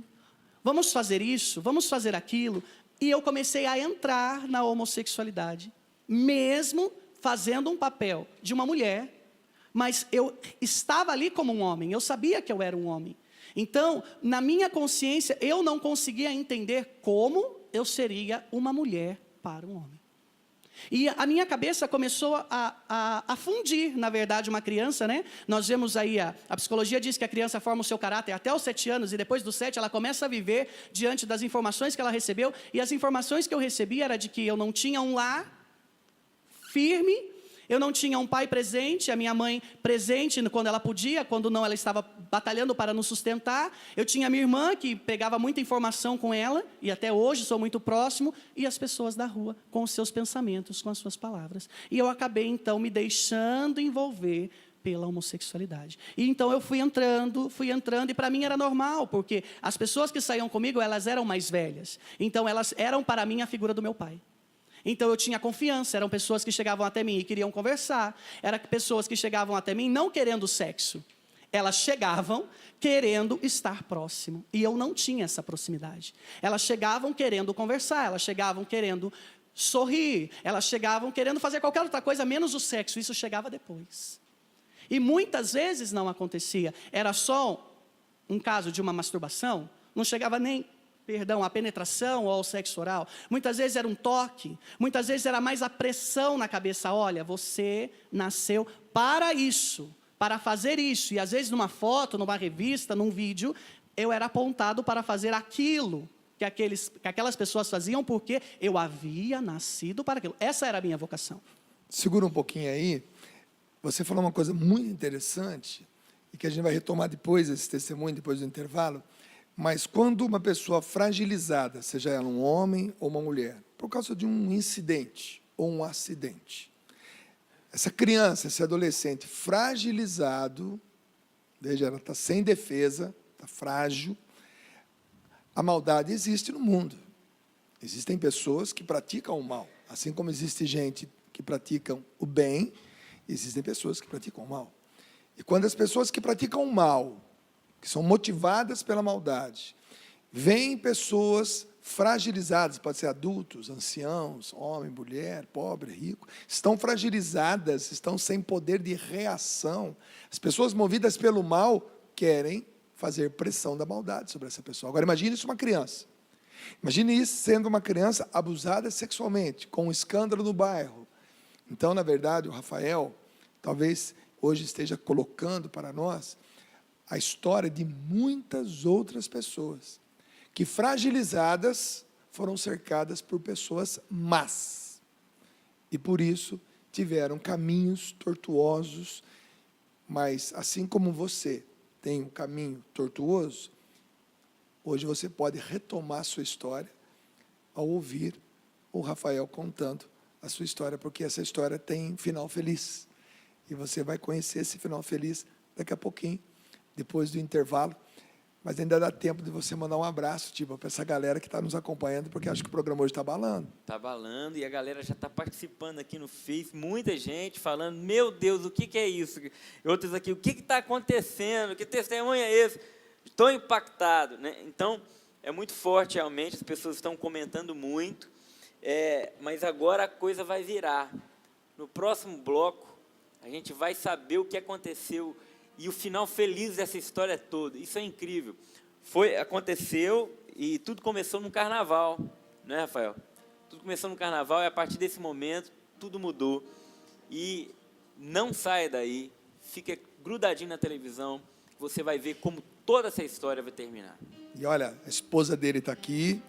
Vamos fazer isso, vamos fazer aquilo. E eu comecei a entrar na homossexualidade, mesmo fazendo um papel de uma mulher, mas eu estava ali como um homem, eu sabia que eu era um homem. Então, na minha consciência, eu não conseguia entender como eu seria uma mulher para um homem. E a minha cabeça começou a fundir, na verdade, uma criança, né? Nós vemos aí, a psicologia diz que a criança forma o seu caráter até os 7 anos, e depois dos 7 ela começa a viver diante das informações que ela recebeu, e as informações que eu recebi era de que eu não tinha um lar firme, eu não tinha um pai presente, a minha mãe presente quando ela podia, quando não ela estava batalhando para nos sustentar. Eu tinha a minha irmã que pegava muita informação com ela, e até hoje sou muito próximo, e as pessoas da rua com os seus pensamentos, com as suas palavras. E eu acabei então me deixando envolver pela homossexualidade. E então eu fui entrando, e para mim era normal, porque as pessoas que saíam comigo, elas eram mais velhas. Então elas eram para mim a figura do meu pai. Então eu tinha confiança, eram pessoas que chegavam até mim e queriam conversar, eram pessoas que chegavam até mim não querendo sexo, elas chegavam querendo estar próximo, e eu não tinha essa proximidade. Elas chegavam querendo conversar, elas chegavam querendo sorrir, elas chegavam querendo fazer qualquer outra coisa, menos o sexo. Isso chegava depois. E muitas vezes não acontecia, era só um caso de uma masturbação, não chegava nem... a penetração ou ao sexo oral. Muitas vezes era um toque, muitas vezes era mais a pressão na cabeça: olha, você nasceu para isso, para fazer isso. E às vezes numa foto, numa revista, num vídeo, eu era apontado para fazer aquilo que aquelas pessoas faziam, porque eu havia nascido para aquilo. Essa era a minha vocação. Segura um pouquinho aí. Você falou uma coisa muito interessante, e que a gente vai retomar depois, esse testemunho, depois do intervalo. Mas quando uma pessoa fragilizada, seja ela um homem ou uma mulher, por causa de um incidente ou um acidente, essa criança, esse adolescente fragilizado, veja, ela está sem defesa, está frágil, a maldade existe no mundo. Existem pessoas que praticam o mal, assim como existe gente que praticam o bem, existem pessoas que praticam o mal. E quando as pessoas que praticam o mal, que são motivadas pela maldade, veem pessoas fragilizadas, pode ser adultos, anciãos, homem, mulher, pobre, rico, estão fragilizadas, estão sem poder de reação. As pessoas movidas pelo mal querem fazer pressão da maldade sobre essa pessoa. Agora imagine isso uma criança. Imagine isso sendo uma criança abusada sexualmente, com um escândalo no bairro. Então, na verdade, o Rafael talvez hoje esteja colocando para nós a história de muitas outras pessoas que, fragilizadas, foram cercadas por pessoas más. E, por isso, tiveram caminhos tortuosos. Mas, assim como você tem um caminho tortuoso, hoje você pode retomar a sua história ao ouvir o Rafael contando a sua história, porque essa história tem final feliz. E você vai conhecer esse final feliz daqui a pouquinho, depois do intervalo. Mas ainda dá tempo de você mandar um abraço, tipo, para essa galera que está nos acompanhando, porque acho que o programa hoje está balando. Está balando, e a galera já está participando aqui no Face, muita gente falando, meu Deus, o que é isso? Outros aqui, o que está acontecendo? Que testemunho é esse? Estou impactado, né? Então, é muito forte realmente, as pessoas estão comentando muito, mas agora a coisa vai virar. No próximo bloco, a gente vai saber o que aconteceu e o final feliz dessa história toda. Isso é incrível. Aconteceu e tudo começou no carnaval, né, Rafael? Tudo começou no carnaval e a partir desse momento tudo mudou. E não saia daí, fica grudadinho na televisão, você vai ver como toda essa história vai terminar. E olha, a esposa dele está aqui,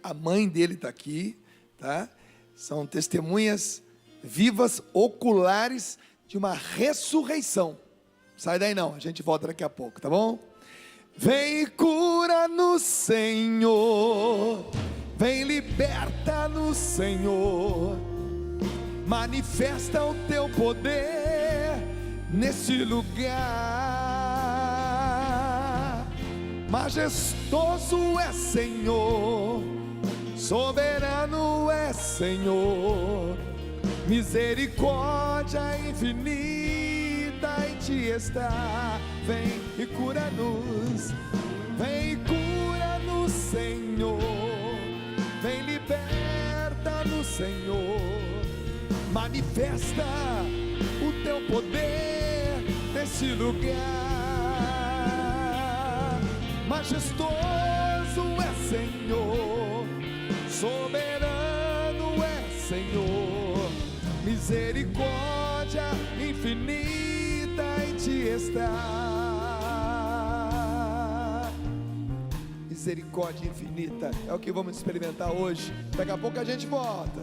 a mãe dele está aqui, tá? São testemunhas vivas, oculares, de uma ressurreição. Sai daí não, a gente volta daqui a pouco, tá bom? Vem e cura-nos, Senhor, vem liberta no Senhor, manifesta o teu poder nesse lugar. Majestoso é Senhor, soberano é Senhor, misericórdia infinita em ti está. Vem e cura-nos, vem e cura-nos, Senhor, vem liberta no Senhor, manifesta o teu poder nesse lugar. Majestoso é Senhor, soberano é Senhor, misericórdia infinita em ti está. Misericórdia infinita é o que vamos experimentar hoje. Daqui a pouco a gente volta.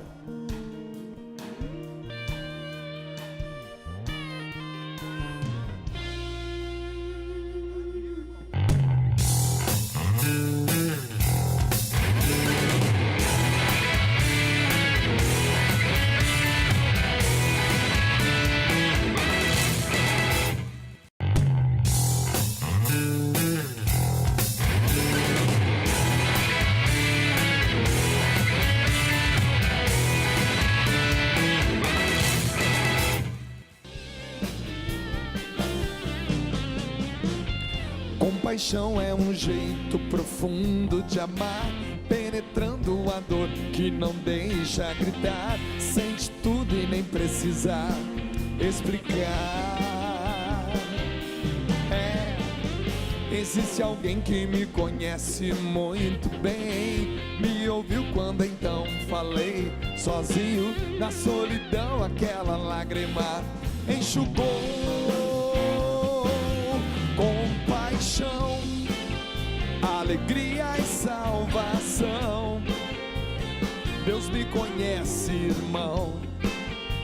Compaixão é um jeito profundo de amar, penetrando a dor que não deixa gritar, sente tudo e nem precisa explicar. Existe alguém que me conhece muito bem, me ouviu quando então falei sozinho, na solidão aquela lágrima enxugou. Compaixão, alegria e salvação. Deus me conhece, irmão,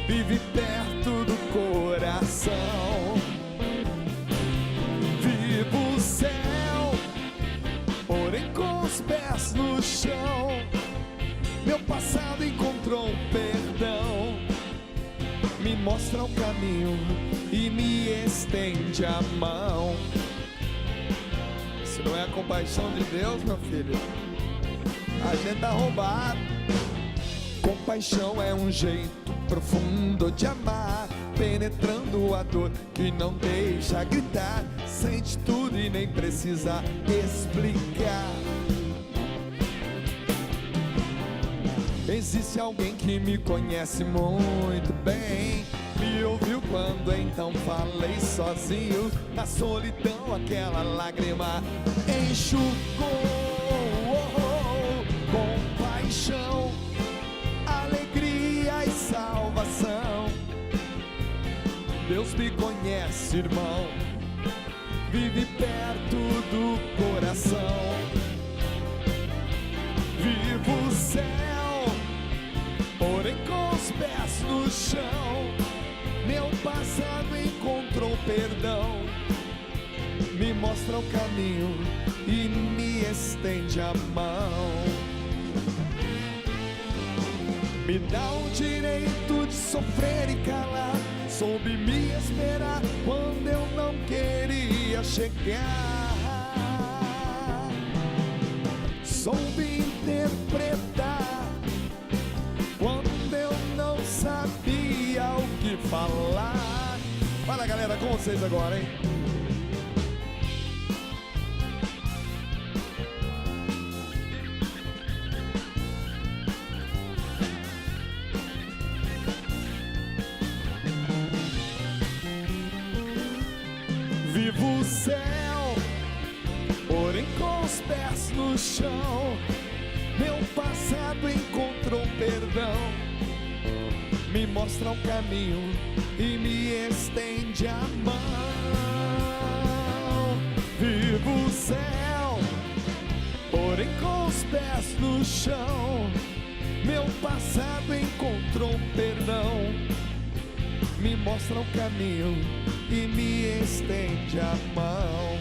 vive perto do coração. Vivo o céu, porém com os pés no chão. Meu passado encontrou perdão, me mostra o caminho e me estende a mão. Se não é a compaixão de Deus, meu filho, a gente tá roubado. Compaixão é um jeito profundo de amar, penetrando a dor que não deixa gritar, sente tudo e nem precisa explicar. Existe alguém que me conhece muito bem, me ouviu quando então falei sozinho, na solidão aquela lágrima enxugou. Compaixão, alegria e salvação. Deus me conhece, irmão, vive perto do coração. Vivo o céu, porém com os pés no chão. Meu passado encontrou perdão, me mostra o caminho e me estende a mão. Me dá o direito de sofrer e calar, soube me esperar quando eu não queria chegar, soube interpretar quando eu não sabia o que falar. Fala, galera, com vocês agora, hein? Vivo o céu, porém com os pés no chão. Meu passado encontrou perdão, me mostra um caminho e me estende a mão. Vivo o céu, porém com os pés no chão. Meu passado encontrou perdão, me mostra um caminho e me estende a mão.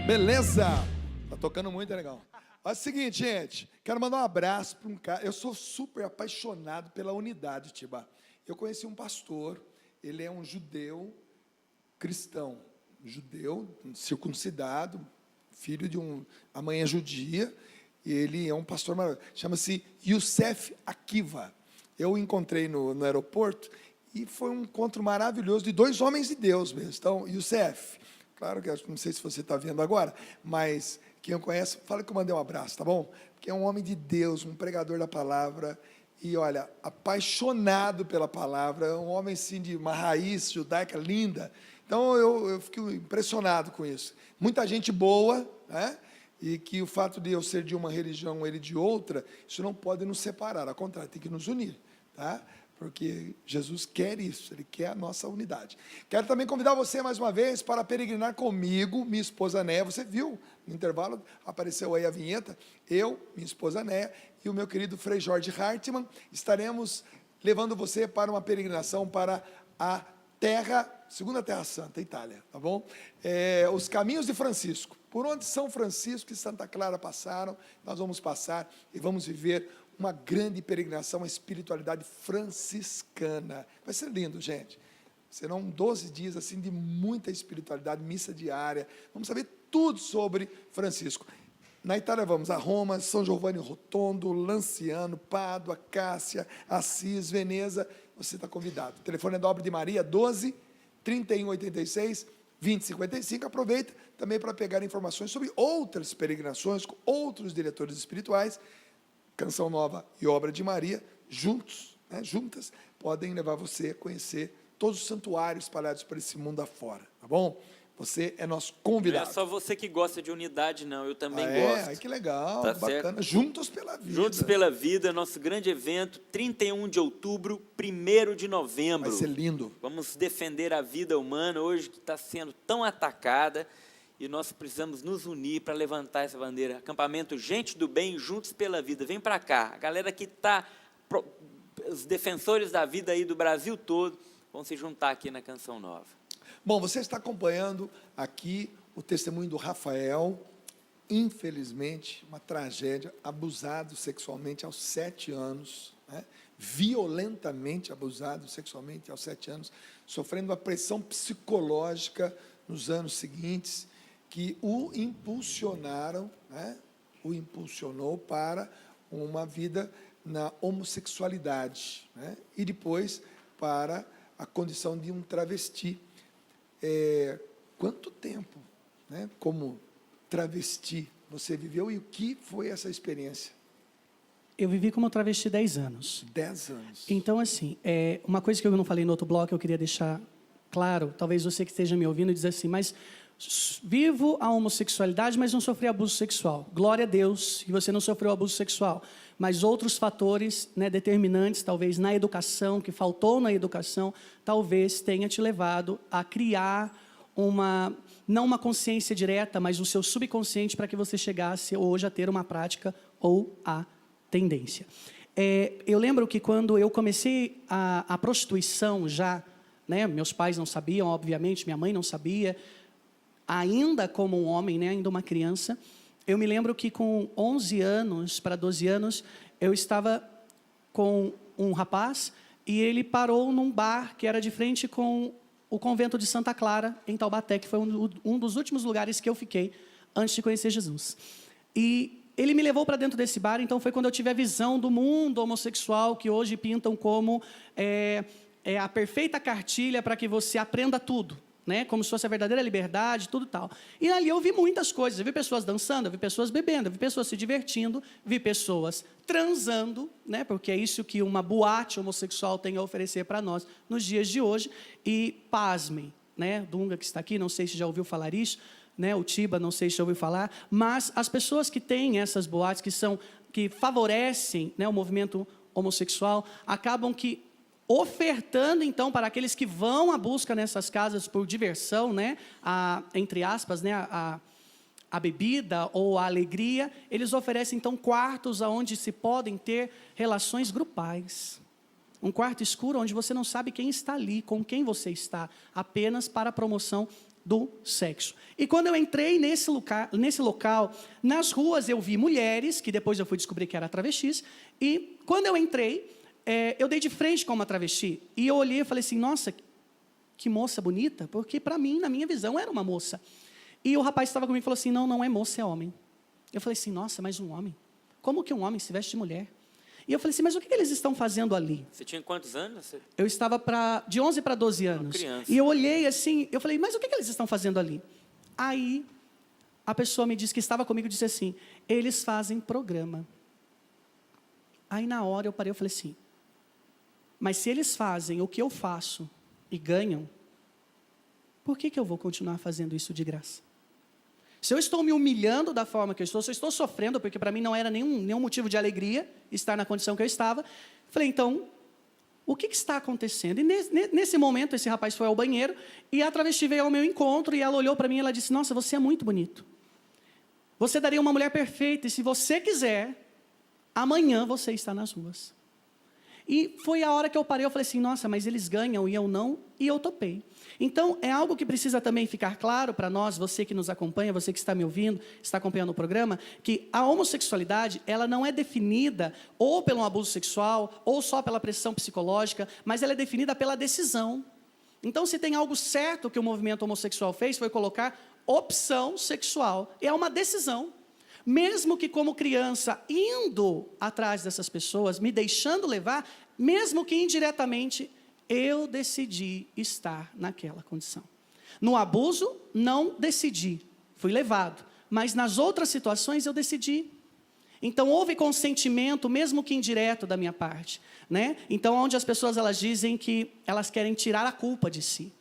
Beleza? Tá tocando muito, é legal. Olha o seguinte, gente, quero mandar um abraço para um cara. Eu sou super apaixonado pela unidade, Tiba. Eu conheci um pastor, ele é um judeu cristão, judeu circuncidado, filho de uma mãe é judia, e ele é um pastor maravilhoso, chama-se Youssef Akiva. Eu o encontrei no aeroporto e foi um encontro maravilhoso de dois homens de Deus mesmo. Então, Youssef, claro que eu não sei se você está vendo agora, mas quem eu conhece, fala que eu mandei um abraço, tá bom? Porque é um homem de Deus, um pregador da palavra, e olha, apaixonado pela palavra, um homem assim de uma raiz judaica linda. Então eu fico impressionado com isso. Muita gente boa, né? E que o fato de eu ser de uma religião, ele de outra, isso não pode nos separar, ao contrário, tem que nos unir, tá? Porque Jesus quer isso, Ele quer a nossa unidade. Quero também convidar você mais uma vez para peregrinar comigo, minha esposa Néia. Você viu, no intervalo, apareceu aí a vinheta. Eu, minha esposa Néia e o meu querido Frei Jorge Hartmann estaremos levando você para uma peregrinação para a segunda Terra Santa, Itália, tá bom? Os caminhos de Francisco, por onde São Francisco e Santa Clara passaram, nós vamos passar e vamos viver uma grande peregrinação, uma espiritualidade franciscana. Vai ser lindo, gente. Serão 12 dias assim de muita espiritualidade, missa diária. Vamos saber tudo sobre Francisco. Na Itália vamos a Roma, São Giovanni Rotondo, Lanciano, Pádua, Cássia, Assis, Veneza. Você está convidado. O telefone é da Obra de Maria, 12 3186 2055. Aproveita também para pegar informações sobre outras peregrinações com outros diretores espirituais. Canção Nova e Obra de Maria, juntos, né, juntas, podem levar você a conhecer todos os santuários espalhados por esse mundo afora, tá bom? Você é nosso convidado. Não é só você que gosta de unidade, não, eu também gosto. Ai, que legal, tá bacana. Certo? Juntos pela Vida. Juntos pela Vida, nosso grande evento, 31 de outubro, 1º de novembro. Vai ser lindo. Vamos defender a vida humana, hoje que está sendo tão atacada, e nós precisamos nos unir para levantar essa bandeira. Acampamento Gente do Bem, Juntos pela Vida. Vem para cá. A galera que está, os defensores da vida aí do Brasil todo, vão se juntar aqui na Canção Nova. Bom, você está acompanhando aqui o testemunho do Rafael, infelizmente, uma tragédia, abusado sexualmente aos 7 anos, né? violentamente abusado sexualmente aos 7 anos, sofrendo uma pressão psicológica nos anos seguintes, que o impulsionaram, né? O impulsionou para uma vida na homossexualidade, né? E depois para a condição de um travesti. Quanto tempo, né, como travesti você viveu e o que foi essa experiência? Eu vivi como travesti 10 anos. 10 anos. Então, assim, uma coisa que eu não falei no outro bloco, eu queria deixar claro, talvez você que esteja me ouvindo diz assim, mas vivo a homossexualidade, mas não sofri abuso sexual. Glória a Deus que você não sofreu abuso sexual. Mas outros fatores, né, determinantes, talvez na educação, que faltou na educação, talvez tenha te levado a criar não uma consciência direta, mas o seu subconsciente para que você chegasse hoje a ter uma prática ou a tendência. Eu lembro que quando eu comecei a prostituição já, né, meus pais não sabiam, obviamente, minha mãe não sabia, ainda como um homem, né, ainda uma criança, eu me lembro que com 11 anos para 12 anos, eu estava com um rapaz e ele parou num bar que era de frente com o convento de Santa Clara, em Taubaté, que foi um dos últimos lugares que eu fiquei antes de conhecer Jesus. E ele me levou para dentro desse bar, então foi quando eu tive a visão do mundo homossexual, que hoje pintam como a perfeita cartilha para que você aprenda tudo, né? Como se fosse a verdadeira liberdade, tudo tal. E ali eu vi muitas coisas, eu vi pessoas dançando, eu vi pessoas bebendo, eu vi pessoas se divertindo, vi pessoas transando, né? Porque é isso que uma boate homossexual tem a oferecer para nós nos dias de hoje. E pasmem, né? Dunga que está aqui, não sei se já ouviu falar isso, né? O Tiba, não sei se já ouviu falar, mas as pessoas que têm essas boates, que favorecem, né, o movimento homossexual, acabam que ofertando, então, para aqueles que vão à busca nessas casas por diversão, né, entre aspas, né, a bebida ou a alegria, eles oferecem, então, quartos onde se podem ter relações grupais. Um quarto escuro onde você não sabe quem está ali, com quem você está, apenas para a promoção do sexo. E quando eu entrei nesse local, nas ruas eu vi mulheres, que depois eu fui descobrir que eram travestis, e quando eu entrei, eu dei de frente com uma travesti, e eu olhei e falei assim, nossa, que moça bonita, porque para mim, na minha visão, era uma moça. E o rapaz que estava comigo falou assim, não é moça, é homem. Eu falei assim, nossa, mas um homem? Como que um homem se veste de mulher? E eu falei assim, mas o que eles estão fazendo ali? Você tinha quantos anos? Eu estava de 11 para 12 anos. Uma criança. E eu olhei assim, eu falei, mas o que eles estão fazendo ali? Aí, a pessoa me disse que estava comigo e disse assim, eles fazem programa. Aí, na hora, eu parei e falei assim, mas se eles fazem o que eu faço e ganham, por que eu vou continuar fazendo isso de graça? Se eu estou me humilhando da forma que eu estou, se eu estou sofrendo, porque para mim não era nenhum motivo de alegria estar na condição que eu estava, falei, então, o que está acontecendo? E nesse momento, esse rapaz foi ao banheiro, e a travesti veio ao meu encontro, e ela olhou para mim e ela disse, nossa, você é muito bonito. Você daria uma mulher perfeita, e se você quiser, amanhã você está nas ruas. E foi a hora que eu parei, eu falei assim, nossa, mas eles ganham e eu não, e eu topei. Então, é algo que precisa também ficar claro para nós, você que nos acompanha, você que está me ouvindo, está acompanhando o programa, que a homossexualidade, ela não é definida ou pelo abuso sexual, ou só pela pressão psicológica, mas ela é definida pela decisão. Então, se tem algo certo que o movimento homossexual fez, foi colocar opção sexual. É uma decisão. Mesmo que como criança, indo atrás dessas pessoas, me deixando levar, mesmo que indiretamente, eu decidi estar naquela condição. No abuso, não decidi, fui levado. Mas nas outras situações, eu decidi. Então, houve consentimento, mesmo que indireto da minha parte, né? Então, onde as pessoas elas dizem que elas querem tirar a culpa de si.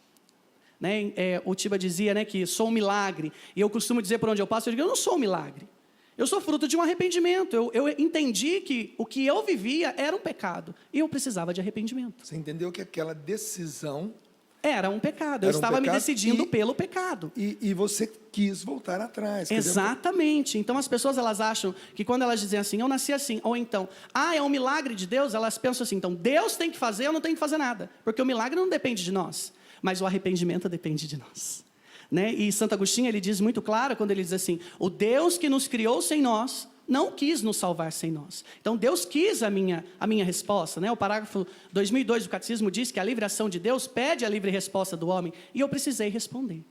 Né? O Tiba dizia, né, que sou um milagre. E eu costumo dizer por onde eu passo, eu digo, eu não sou um milagre. Eu sou fruto de um arrependimento. Eu entendi que o que eu vivia era um pecado. E eu precisava de arrependimento. Você entendeu que aquela decisão era um pecado. Eu estava me decidindo pelo pecado. E você quis voltar atrás. Exatamente. Então, as pessoas elas acham que quando elas dizem assim, eu nasci assim, ou então, é um milagre de Deus, elas pensam assim, então Deus tem que fazer, eu não tenho que fazer nada. Porque o milagre não depende de nós, mas o arrependimento depende de nós. Né? E Santo Agostinho ele diz muito claro quando ele diz assim, o Deus que nos criou sem nós, não quis nos salvar sem nós. Então, Deus quis a minha resposta, né? O parágrafo 2002 do Catecismo diz que a livre ação de Deus pede a livre resposta do homem, e eu precisei responder.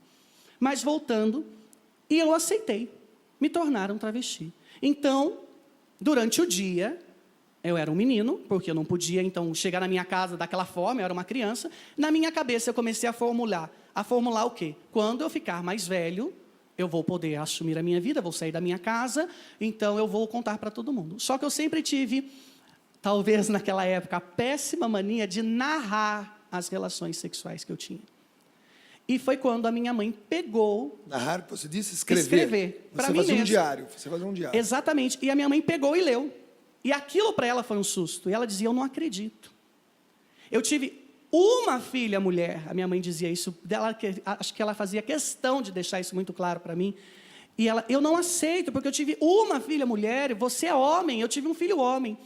Mas voltando, e eu aceitei me tornar um travesti. Então, durante o dia, eu era um menino, porque eu não podia, então, chegar na minha casa daquela forma, eu era uma criança. Na minha cabeça, eu comecei a formular o quê? Quando eu ficar mais velho, eu vou poder assumir a minha vida, vou sair da minha casa, então eu vou contar para todo mundo. Só que eu sempre tive, talvez naquela época, a péssima mania de narrar as relações sexuais que eu tinha. E foi quando a minha mãe pegou... Narrar, você disse escrever. Escrever, para mim mesmo. Você fazia um diário. Exatamente. E a minha mãe pegou e leu. E aquilo para ela foi um susto. E ela dizia, eu não acredito. Eu tive uma filha mulher, a minha mãe dizia isso, acho que ela fazia questão de deixar isso muito claro para mim. E ela, eu não aceito, porque eu tive uma filha mulher, você é homem, eu tive um filho homem.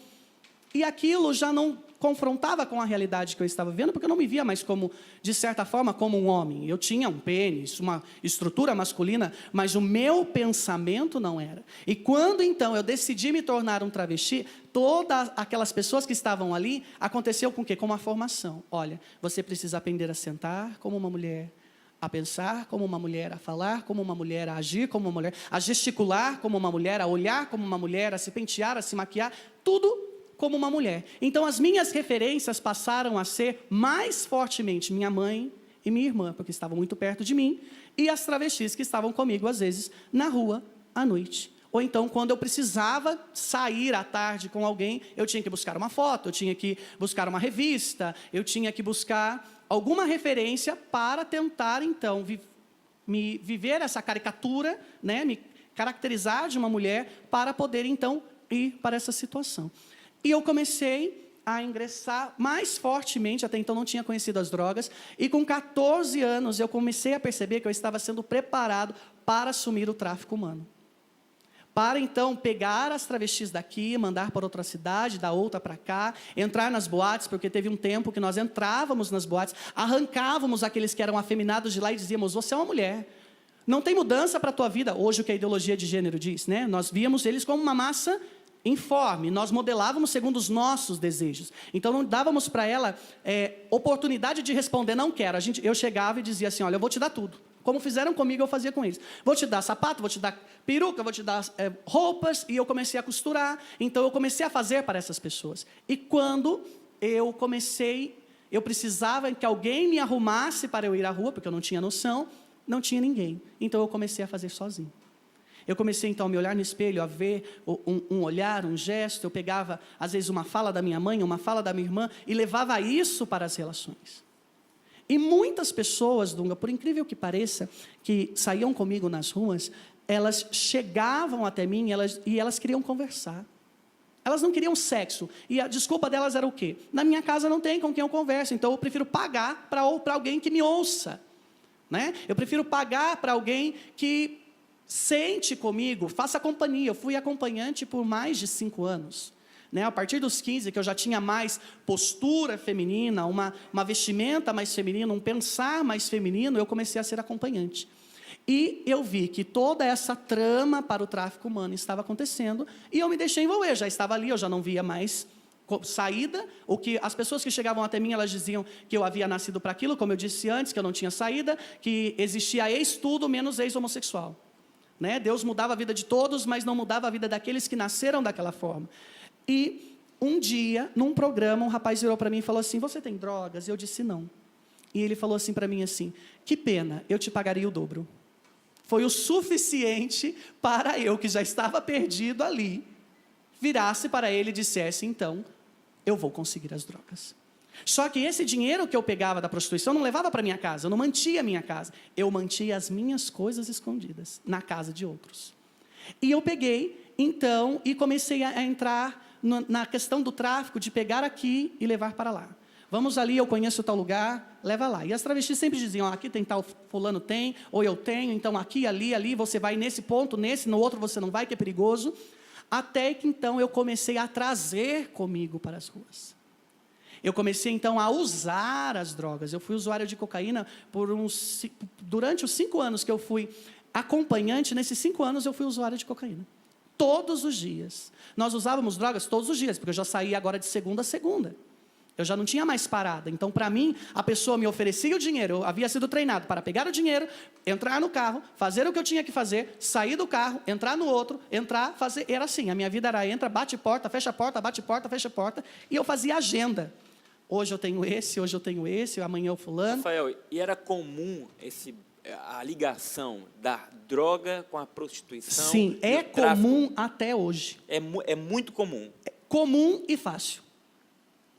E aquilo já não confrontava com a realidade que eu estava vivendo, porque eu não me via mais como, de certa forma, como um homem. Eu tinha um pênis, uma estrutura masculina, mas o meu pensamento não era. E quando, então, eu decidi me tornar um travesti, todas aquelas pessoas que estavam ali, aconteceu com o quê? Com uma formação. Olha, você precisa aprender a sentar como uma mulher, a pensar como uma mulher, a falar como uma mulher, a agir como uma mulher, a gesticular como uma mulher, a olhar como uma mulher, a se pentear, a se maquiar, tudo como uma mulher. Então, as minhas referências passaram a ser mais fortemente minha mãe e minha irmã, porque estavam muito perto de mim, e as travestis que estavam comigo, às vezes, na rua, à noite. Ou então, quando eu precisava sair à tarde com alguém, eu tinha que buscar uma foto, eu tinha que buscar uma revista, eu tinha que buscar alguma referência para tentar, então, me viver essa caricatura, né, me caracterizar de uma mulher, para poder, então, ir para essa situação. E eu comecei a ingressar mais fortemente, até então não tinha conhecido as drogas, e com 14 anos eu comecei a perceber que eu estava sendo preparado para assumir o tráfico humano. Para então pegar as travestis daqui, mandar para outra cidade, da outra para cá, entrar nas boates, porque teve um tempo que nós entrávamos nas boates, arrancávamos aqueles que eram afeminados de lá e dizíamos, você é uma mulher, não tem mudança para a tua vida. Hoje o que a ideologia de gênero diz, né? Nós víamos eles como uma massa informe, nós modelávamos segundo os nossos desejos. Então, não dávamos para ela oportunidade de responder, não quero. Eu chegava e dizia assim, olha, eu vou te dar tudo. Como fizeram comigo, eu fazia com eles. Vou te dar sapato, vou te dar peruca, vou te dar roupas, e eu comecei a costurar. Então, eu comecei a fazer para essas pessoas. E quando eu precisava que alguém me arrumasse para eu ir à rua, porque eu não tinha noção, não tinha ninguém. Então, eu comecei a fazer sozinho. Eu comecei, então, a me olhar no espelho, a ver um olhar, um gesto. Eu pegava, às vezes, uma fala da minha mãe, uma fala da minha irmã, e levava isso para as relações. E muitas pessoas, Dunga, por incrível que pareça, que saíam comigo nas ruas, elas chegavam até mim e elas queriam conversar. Elas não queriam sexo. E a desculpa delas era o quê? Na minha casa não tem com quem eu converso, então eu prefiro pagar para alguém que me ouça. Né? Eu prefiro pagar para alguém que sente comigo, faça companhia. Eu fui acompanhante por mais de 5 anos. Né? A partir dos 15, que eu já tinha mais postura feminina, uma vestimenta mais feminina, um pensar mais feminino, eu comecei a ser acompanhante. E eu vi que toda essa trama para o tráfico humano estava acontecendo, e eu me deixei envolver. Já estava ali, eu já não via mais saída. As pessoas que chegavam até mim, elas diziam que eu havia nascido para aquilo, como eu disse antes, que eu não tinha saída, que existia ex-tudo menos ex-homossexual. Né? Deus mudava a vida de todos, mas não mudava a vida daqueles que nasceram daquela forma. E um dia, num programa, um rapaz virou para mim e falou assim, você tem drogas? E eu disse não. E ele falou assim para mim assim, que pena, eu te pagaria o dobro. Foi o suficiente para eu, que já estava perdido ali, virasse para ele e dissesse, então, eu vou conseguir as drogas. Só que esse dinheiro que eu pegava da prostituição não levava para minha casa, eu não mantia a minha casa. Eu mantia as minhas coisas escondidas na casa de outros. E eu peguei, então, e comecei a entrar na questão do tráfico, de pegar aqui e levar para lá. Vamos ali, eu conheço tal lugar, leva lá. E as travestis sempre diziam, aqui tem tal, fulano tem, ou eu tenho, então aqui, ali, você vai nesse ponto, no outro você não vai, que é perigoso. Até que, então, eu comecei a trazer comigo para as ruas. Eu comecei, então, a usar as drogas. Eu fui usuário de cocaína durante os 5 anos que eu fui acompanhante. Nesses 5 anos, eu fui usuário de cocaína. todos os dias. Nós usávamos drogas todos os dias, porque eu já saía agora de segunda a segunda. Eu já não tinha mais parada. Então, para mim, a pessoa me oferecia o dinheiro. Eu havia sido treinado para pegar o dinheiro, entrar no carro, fazer o que eu tinha que fazer, sair do carro, entrar no outro, entrar, fazer. Era assim, a minha vida era entra, bate porta, bate porta, fecha porta. E eu fazia agenda. Hoje eu tenho esse, amanhã é o fulano. Rafael, e era comum a ligação da droga com a prostituição? Sim, é comum até hoje. É muito comum. É comum e fácil.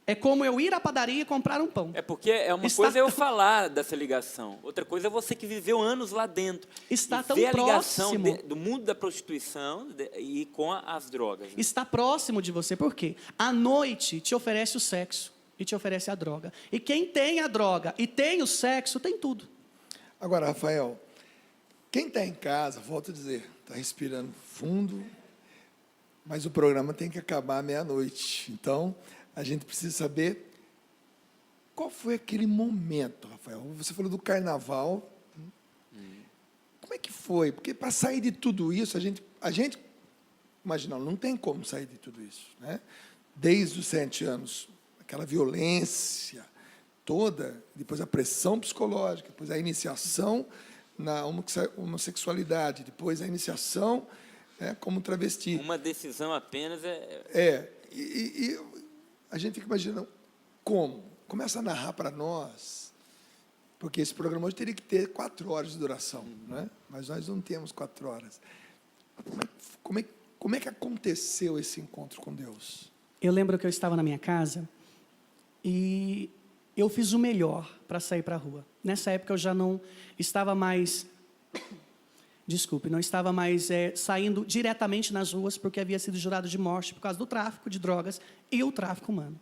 É como eu ir à padaria e comprar um pão. É porque uma coisa é eu falar dessa ligação, outra coisa é você que viveu anos lá dentro. Está tão ver a próximo. ligação do mundo da prostituição e com as drogas. Né? Está próximo de você, por quê? À noite te oferece o sexo e te oferece a droga. E quem tem a droga e tem o sexo, tem tudo. Agora, Rafael, quem está em casa, volto a dizer, está respirando fundo, mas o programa tem que acabar à meia-noite. Então, a gente precisa saber qual foi aquele momento, Rafael. Você falou do carnaval. Como é que foi? Porque para sair de tudo isso, a gente imagina, não tem como sair de tudo isso, né? Desde os 7 anos, aquela violência toda, depois a pressão psicológica, depois a iniciação na homossexualidade, depois a iniciação como travesti. Uma decisão apenas E a gente fica imaginando como. Começa a narrar para nós, porque esse programa hoje teria que ter 4 horas de duração, né? Mas nós não temos 4 horas. Como é que aconteceu esse encontro com Deus? Eu lembro que eu estava na minha casa e eu fiz o melhor para sair para a rua. Nessa época eu já não estava mais... não estava mais saindo diretamente nas ruas, porque havia sido jurado de morte por causa do tráfico de drogas e o tráfico humano.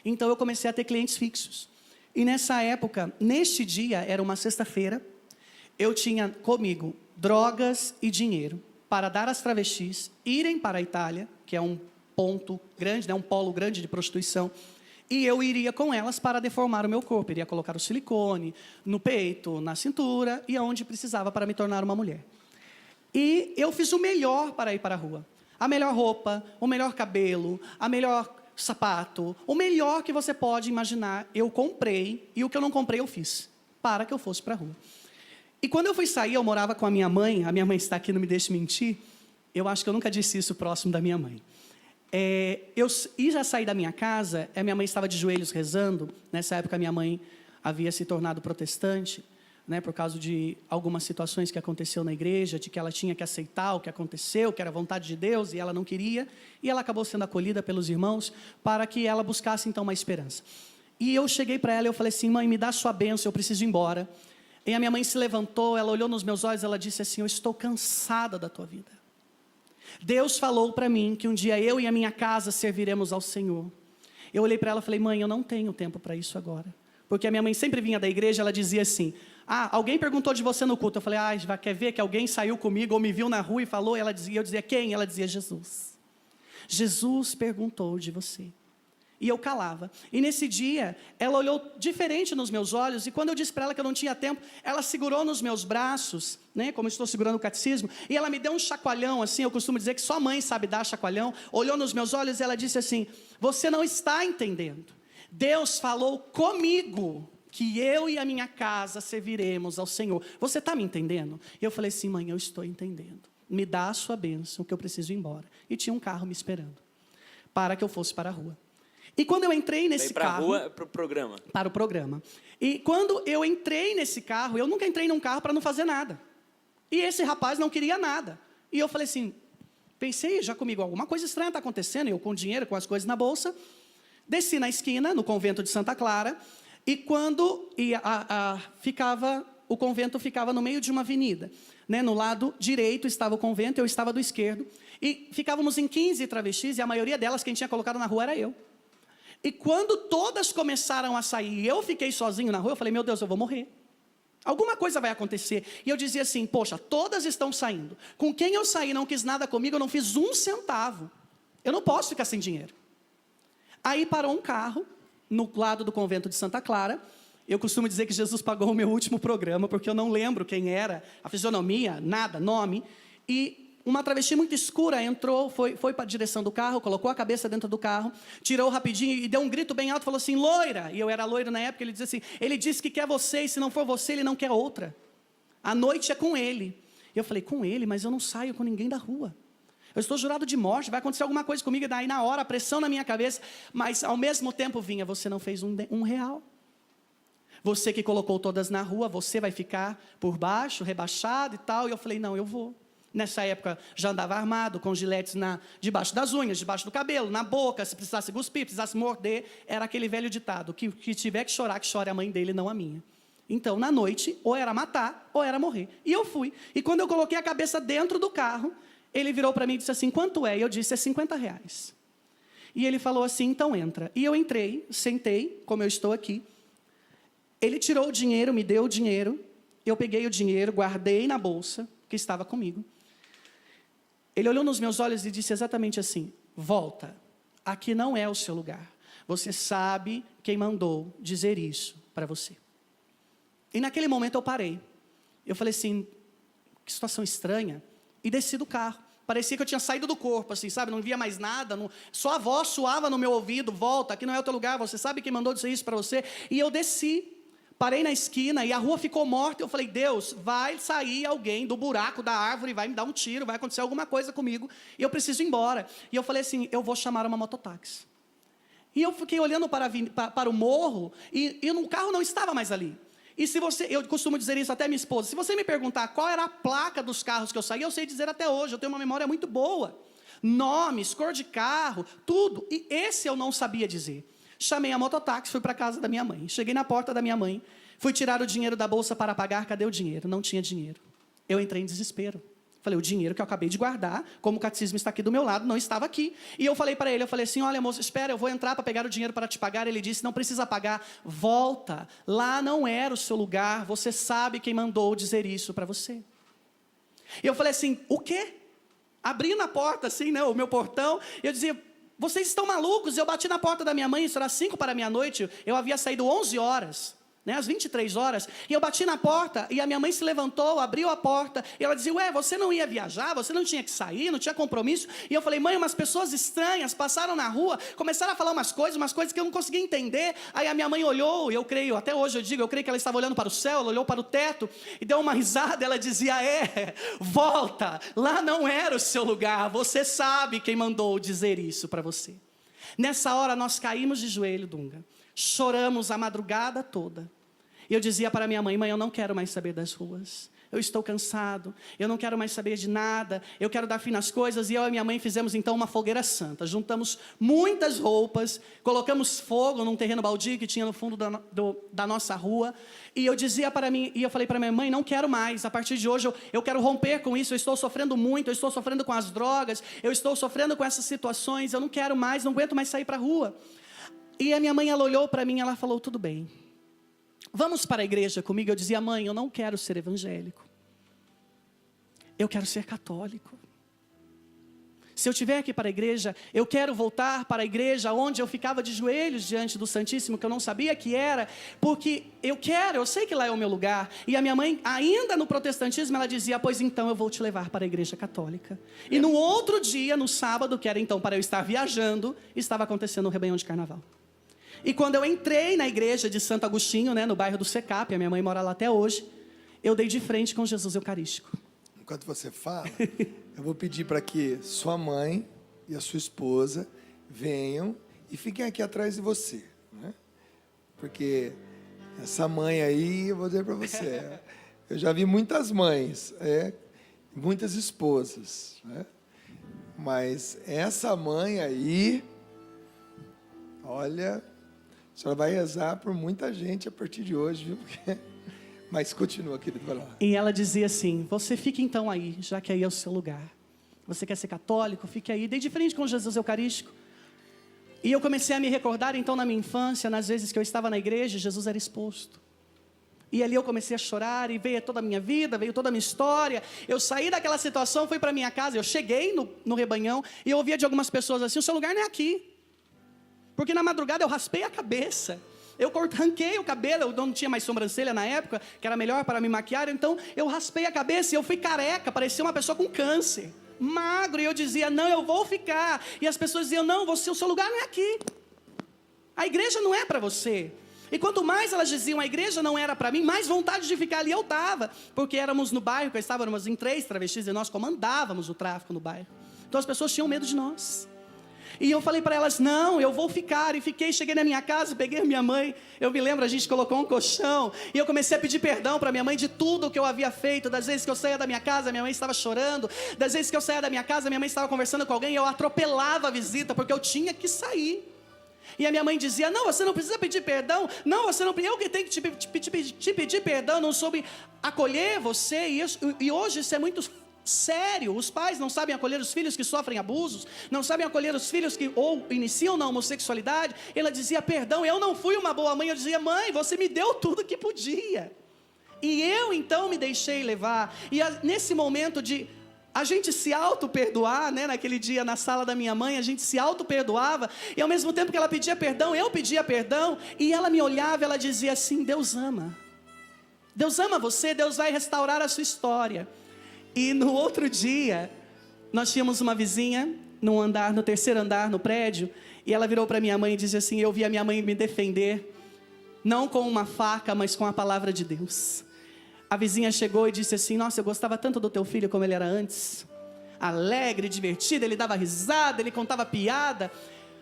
Então, eu comecei a ter clientes fixos. E nessa época, neste dia, era uma sexta-feira, eu tinha comigo drogas e dinheiro para dar às travestis irem para a Itália, que é um ponto grande, um polo grande de prostituição, e eu iria com elas para deformar o meu corpo. Iria colocar o silicone no peito, na cintura e aonde precisava para me tornar uma mulher. E eu fiz o melhor para ir para a rua. A melhor roupa, o melhor cabelo, a melhor sapato, o melhor que você pode imaginar, eu comprei, e o que eu não comprei eu fiz, para que eu fosse para a rua. E quando eu fui sair, eu morava com a minha mãe está aqui, não me deixe mentir, eu acho que eu nunca disse isso próximo da minha mãe. Eu já saí da minha casa, a minha mãe estava de joelhos rezando, nessa época a minha mãe havia se tornado protestante, né, por causa de algumas situações que aconteceu na igreja, de que ela tinha que aceitar o que aconteceu, que era a vontade de Deus, e ela não queria, e ela acabou sendo acolhida pelos irmãos, para que ela buscasse então uma esperança. E eu cheguei para ela e eu falei assim, mãe, me dá sua bênção, eu preciso ir embora. E a minha mãe se levantou, ela olhou nos meus olhos, ela disse assim, eu estou cansada da tua vida. Deus falou para mim que um dia eu e a minha casa serviremos ao Senhor. Eu olhei para ela e falei, mãe, eu não tenho tempo para isso agora. Porque a minha mãe sempre vinha da igreja, ela dizia assim, alguém perguntou de você no culto. Eu falei, quer ver que alguém saiu comigo ou me viu na rua e falou? Eu dizia, quem? Ela dizia, Jesus. Jesus perguntou de você. E eu calava. E nesse dia, ela olhou diferente nos meus olhos, e quando eu disse para ela que eu não tinha tempo, ela segurou nos meus braços, né, como eu estou segurando o catecismo, e ela me deu um chacoalhão, assim, eu costumo dizer que só mãe sabe dar chacoalhão, olhou nos meus olhos e ela disse assim, você não está entendendo. Deus falou comigo que eu e a minha casa serviremos ao Senhor. Você está me entendendo? E eu falei assim, mãe, eu estou entendendo. Me dá a sua bênção, que eu preciso ir embora. E tinha um carro me esperando, para que eu fosse para a rua. E quando eu entrei nesse carro... Para a rua, para o programa. Para o programa. E quando eu entrei nesse carro, eu nunca entrei num carro para não fazer nada. E esse rapaz não queria nada. E eu falei assim, pensei já comigo, alguma coisa estranha está acontecendo, eu com dinheiro, com as coisas na bolsa, desci na esquina, no convento de Santa Clara, e quando o convento ficava no meio de uma avenida, né? No lado direito estava o convento, eu estava do esquerdo, e ficávamos em 15 travestis, e a maioria delas, quem tinha colocado na rua era eu. E quando todas começaram a sair, eu fiquei sozinho na rua, eu falei, meu Deus, eu vou morrer. Alguma coisa vai acontecer. E eu dizia assim, poxa, todas estão saindo. Com quem eu saí não quis nada comigo, eu não fiz 1 centavo. Eu não posso ficar sem dinheiro. Aí parou um carro, no lado do convento de Santa Clara. Eu costumo dizer que Jesus pagou o meu último programa, porque eu não lembro quem era, a fisionomia, nada, nome. E uma travesti muito escura entrou, foi para a direção do carro, colocou a cabeça dentro do carro, tirou rapidinho e deu um grito bem alto, falou assim, loira, e eu era loiro na época, ele disse assim, ele disse que quer você, e se não for você, ele não quer outra. A noite é com ele. Eu falei, com ele? Mas eu não saio com ninguém da rua. Eu estou jurado de morte, vai acontecer alguma coisa comigo, e daí na hora, a pressão na minha cabeça, mas ao mesmo tempo vinha, você não fez um real. Você que colocou todas na rua, você vai ficar por baixo, rebaixado e tal. E eu falei, não, eu vou. Nessa época, já andava armado, com giletes debaixo das unhas, debaixo do cabelo, na boca, se precisasse cuspir, precisasse morder. Era aquele velho ditado, que tiver que chore a mãe dele, não a minha. Então, na noite, ou era matar, ou era morrer. E eu fui. E quando eu coloquei a cabeça dentro do carro, ele virou para mim e disse assim, quanto é? E eu disse, é R$50. E ele falou assim, então entra. E eu entrei, sentei, como eu estou aqui. Ele tirou o dinheiro, me deu o dinheiro, eu peguei o dinheiro, guardei na bolsa, que estava comigo. Ele olhou nos meus olhos e disse exatamente assim, volta, aqui não é o seu lugar. Você sabe quem mandou dizer isso para você. E naquele momento eu parei. Eu falei assim, que situação estranha, e desci do carro. Parecia que eu tinha saído do corpo, assim, sabe? Não via mais nada, só a voz soava no meu ouvido, volta, aqui não é o teu lugar, você sabe quem mandou dizer isso para você? E eu desci. Parei na esquina e a rua ficou morta. Eu falei, Deus, vai sair alguém do buraco da árvore, vai me dar um tiro, vai acontecer alguma coisa comigo, e eu preciso ir embora. E eu falei assim, eu vou chamar uma mototáxi. E eu fiquei olhando para o morro, e o carro não estava mais ali. E se você, eu costumo dizer isso até minha esposa, se você me perguntar qual era a placa dos carros que eu saí, eu sei dizer até hoje, eu tenho uma memória muito boa. Nomes, cor de carro, tudo. E esse eu não sabia dizer. Chamei a mototáxi, fui para a casa da minha mãe. Cheguei na porta da minha mãe, fui tirar o dinheiro da bolsa para pagar, cadê o dinheiro? Não tinha dinheiro. Eu entrei em desespero. Falei, o dinheiro que eu acabei de guardar, como o catecismo está aqui do meu lado, não estava aqui. E eu falei para ele, eu falei assim, olha moço, espera, eu vou entrar para pegar o dinheiro para te pagar. Ele disse, não precisa pagar, volta. Lá não era o seu lugar, você sabe quem mandou dizer isso para você. E eu falei assim, o quê? Abri na porta, assim, né, o meu portão, e eu dizia, vocês estão malucos? Eu bati na porta da minha mãe, isso era 5 para a meia-noite, eu havia saído 11 horas, né, às 23 horas, e eu bati na porta, e a minha mãe se levantou, abriu a porta, e ela dizia, ué, você não ia viajar, você não tinha que sair, não tinha compromisso? E eu falei, mãe, umas pessoas estranhas passaram na rua, começaram a falar umas coisas que eu não conseguia entender. Aí a minha mãe olhou, eu creio, até hoje eu creio que ela estava olhando para o céu, ela olhou para o teto, e deu uma risada, ela dizia, volta, lá não era o seu lugar, você sabe quem mandou dizer isso para você. Nessa hora nós caímos de joelho, Dunga, choramos a madrugada toda. E eu dizia para minha mãe, mãe, eu não quero mais saber das ruas. Eu estou cansado, eu não quero mais saber de nada, eu quero dar fim nas coisas. E eu e minha mãe fizemos então uma fogueira santa. Juntamos muitas roupas, colocamos fogo num terreno baldio que tinha no fundo da nossa rua. E eu dizia para mim, e eu falei para minha mãe, não quero mais, a partir de hoje eu quero romper com isso, eu estou sofrendo muito, eu estou sofrendo com as drogas, eu estou sofrendo com essas situações, eu não quero mais, não aguento mais sair para a rua. E a minha mãe, ela olhou para mim e ela falou, tudo bem. Vamos para a igreja comigo? Eu dizia, mãe, eu não quero ser evangélico. Eu quero ser católico. Se eu estiver aqui para a igreja, eu quero voltar para a igreja onde eu ficava de joelhos diante do Santíssimo, que eu não sabia que era, porque eu sei que lá é o meu lugar. E a minha mãe, ainda no protestantismo, ela dizia, pois então eu vou te levar para a igreja católica. E no outro dia, no sábado, que era então para eu estar viajando, estava acontecendo um rebanhão de carnaval. E quando eu entrei na igreja de Santo Agostinho, né, no bairro do Secap, a minha mãe mora lá até hoje, eu dei de frente com Jesus Eucarístico. Enquanto você fala, eu vou pedir para que sua mãe e a sua esposa venham e fiquem aqui atrás de você, né? Porque essa mãe aí, eu vou dizer para você, eu já vi muitas mães, muitas esposas, né? Mas essa mãe aí, olha, a senhora vai rezar por muita gente a partir de hoje, viu? Mas continua, querido, vai lá. E ela dizia assim, você fique então aí, já que aí é o seu lugar. Você quer ser católico? Fique aí. Dei de frente com Jesus Eucarístico. E eu comecei a me recordar então na minha infância, nas vezes que eu estava na igreja, Jesus era exposto. E ali eu comecei a chorar, e veio toda a minha vida, veio toda a minha história. Eu saí daquela situação, fui para minha casa, eu cheguei no rebanhão, e eu ouvia de algumas pessoas assim, o seu lugar não é aqui. Porque na madrugada eu raspei a cabeça, eu arranquei o cabelo, eu não tinha mais sobrancelha na época, que era melhor para me maquiar, então eu raspei a cabeça e eu fui careca, parecia uma pessoa com câncer. magro. E eu dizia, não, eu vou ficar. E as pessoas diziam, não, o seu lugar não é aqui. A igreja não é para você. E quanto mais elas diziam, a igreja não era para mim, mais vontade de ficar ali eu estava. Porque éramos no bairro, que estávamos em 3 travestis e nós comandávamos o tráfico no bairro. Então as pessoas tinham medo de nós. E eu falei para elas, não, eu vou ficar. E fiquei, cheguei na minha casa, peguei a minha mãe. Eu me lembro, a gente colocou um colchão. E eu comecei a pedir perdão para minha mãe de tudo que eu havia feito. Das vezes que eu saía da minha casa, minha mãe estava chorando. Das vezes que eu saía da minha casa, minha mãe estava conversando com alguém. E eu atropelava a visita, porque eu tinha que sair. E a minha mãe dizia, não, você não precisa pedir perdão. Não, você não, eu que tenho que te pedir perdão. Não soube acolher você. E hoje isso é muito sério. Os pais não sabem acolher os filhos que sofrem abusos, não sabem acolher os filhos que ou iniciam na homossexualidade. Ela dizia, perdão, eu não fui uma boa mãe. Eu dizia, mãe, você me deu tudo que podia. E eu então me deixei levar. E nesse momento de a gente se auto-perdoar, né? Naquele dia na sala da minha mãe, a gente se auto-perdoava. E ao mesmo tempo que ela pedia perdão, eu pedia perdão. E ela me olhava, ela dizia assim, Deus ama. Deus ama você, Deus vai restaurar a sua história. E no outro dia, nós tínhamos uma vizinha no 3º andar no prédio, e ela virou para minha mãe e disse assim, eu vi a minha mãe me defender, não com uma faca, mas com a palavra de Deus. A vizinha chegou e disse assim, nossa, eu gostava tanto do teu filho como ele era antes, alegre, divertido, ele dava risada, ele contava piada,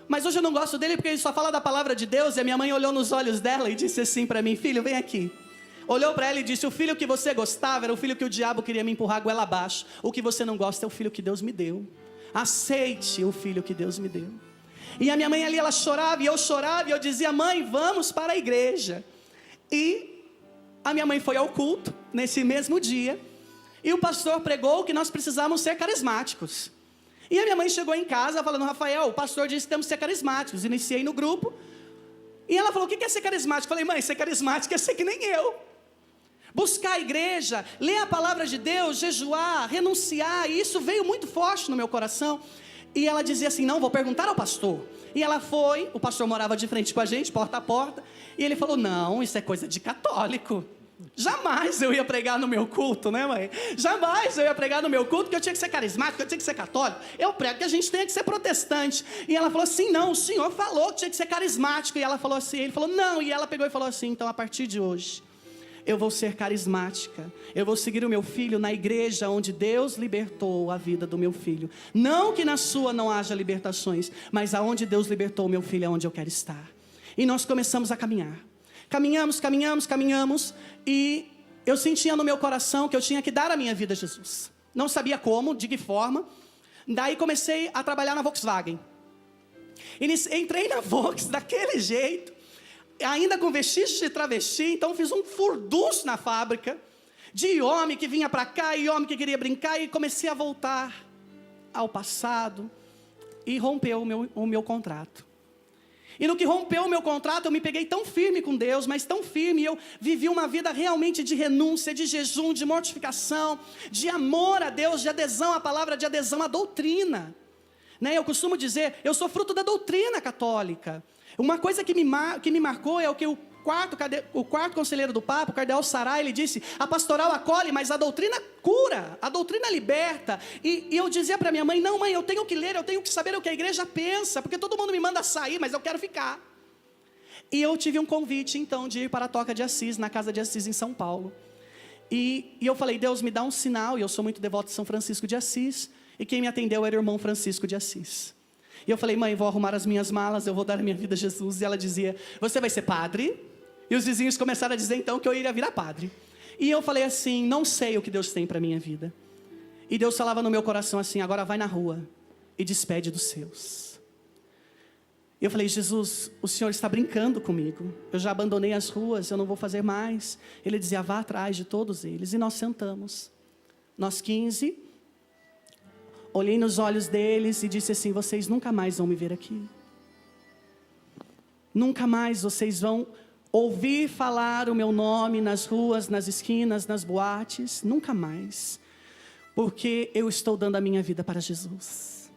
mas hoje eu não gosto dele porque ele só fala da palavra de Deus. E a minha mãe olhou nos olhos dela e disse assim para mim, filho, vem aqui. Olhou para ela e disse, o filho que você gostava era o filho que o diabo queria me empurrar goela abaixo. O que você não gosta é o filho que Deus me deu. Aceite o filho que Deus me deu. E a minha mãe ali, ela chorava e eu dizia, mãe, vamos para a igreja. E a minha mãe foi ao culto, nesse mesmo dia, e o pastor pregou que nós precisávamos ser carismáticos. E a minha mãe chegou em casa falando, Rafael, o pastor disse que temos que ser carismáticos. Iniciei no grupo, e ela falou, o que é ser carismático? Eu falei, mãe, ser carismático é ser que nem eu. Buscar a igreja, ler a palavra de Deus, jejuar, renunciar. E isso veio muito forte no meu coração. E ela dizia assim, não, vou perguntar ao pastor. E ela foi, o pastor morava de frente com a gente, porta a porta. E ele falou, não, isso é coisa de católico. Jamais eu ia pregar no meu culto, né, mãe? Jamais eu ia pregar no meu culto, que eu tinha que ser carismático, eu tinha que ser católico. Eu prego que a gente tem que ser protestante. E ela falou assim, não, o senhor falou que tinha que ser carismático. E ela falou assim, ele falou, não. E ela pegou e falou assim, então a partir de hoje, eu vou ser carismática, eu vou seguir o meu filho na igreja onde Deus libertou a vida do meu filho. Não que na sua não haja libertações, mas aonde Deus libertou o meu filho é onde eu quero estar. E nós começamos a caminhar. Caminhamos, e eu sentia no meu coração que eu tinha que dar a minha vida a Jesus. Não sabia como, de que forma. Daí comecei a trabalhar na Volkswagen. Entrei na Volkswagen daquele jeito, ainda com vestígios de travesti. Então fiz um furdunço na fábrica, de homem que vinha para cá e homem que queria brincar. E comecei a voltar ao passado, e rompeu o meu contrato. E no que rompeu o meu contrato, eu me peguei tão firme com Deus, mas tão firme, eu vivi uma vida realmente de renúncia, de jejum, de mortificação, de amor a Deus, de adesão à palavra, de adesão à doutrina. Eu costumo dizer, eu sou fruto da doutrina católica. Uma coisa que me marcou é o que o quarto conselheiro do Papa, o cardeal Sará, ele disse, a pastoral acolhe, mas a doutrina cura, a doutrina liberta. E eu dizia para minha mãe, não mãe, eu tenho que ler, eu tenho que saber o que a igreja pensa, porque todo mundo me manda sair, mas eu quero ficar. E eu tive um convite então de ir para a Toca de Assis, na Casa de Assis em São Paulo. E eu falei, Deus me dá um sinal, e eu sou muito devoto de São Francisco de Assis, e quem me atendeu era o irmão Francisco de Assis. E eu falei, mãe, vou arrumar as minhas malas, eu vou dar a minha vida a Jesus. E ela dizia, você vai ser padre? E os vizinhos começaram a dizer então que eu iria virar padre. E eu falei assim, não sei o que Deus tem para a minha vida. E Deus falava no meu coração assim, agora vai na rua e despede dos seus. E eu falei, Jesus, o Senhor está brincando comigo. Eu já abandonei as ruas, eu não vou fazer mais. Ele dizia, vá atrás de todos eles. E nós sentamos. Nós 15. Olhei nos olhos deles e disse assim, vocês nunca mais vão me ver aqui. Nunca mais vocês vão ouvir falar o meu nome nas ruas, nas esquinas, nas boates. Nunca mais. Porque eu estou dando a minha vida para Jesus.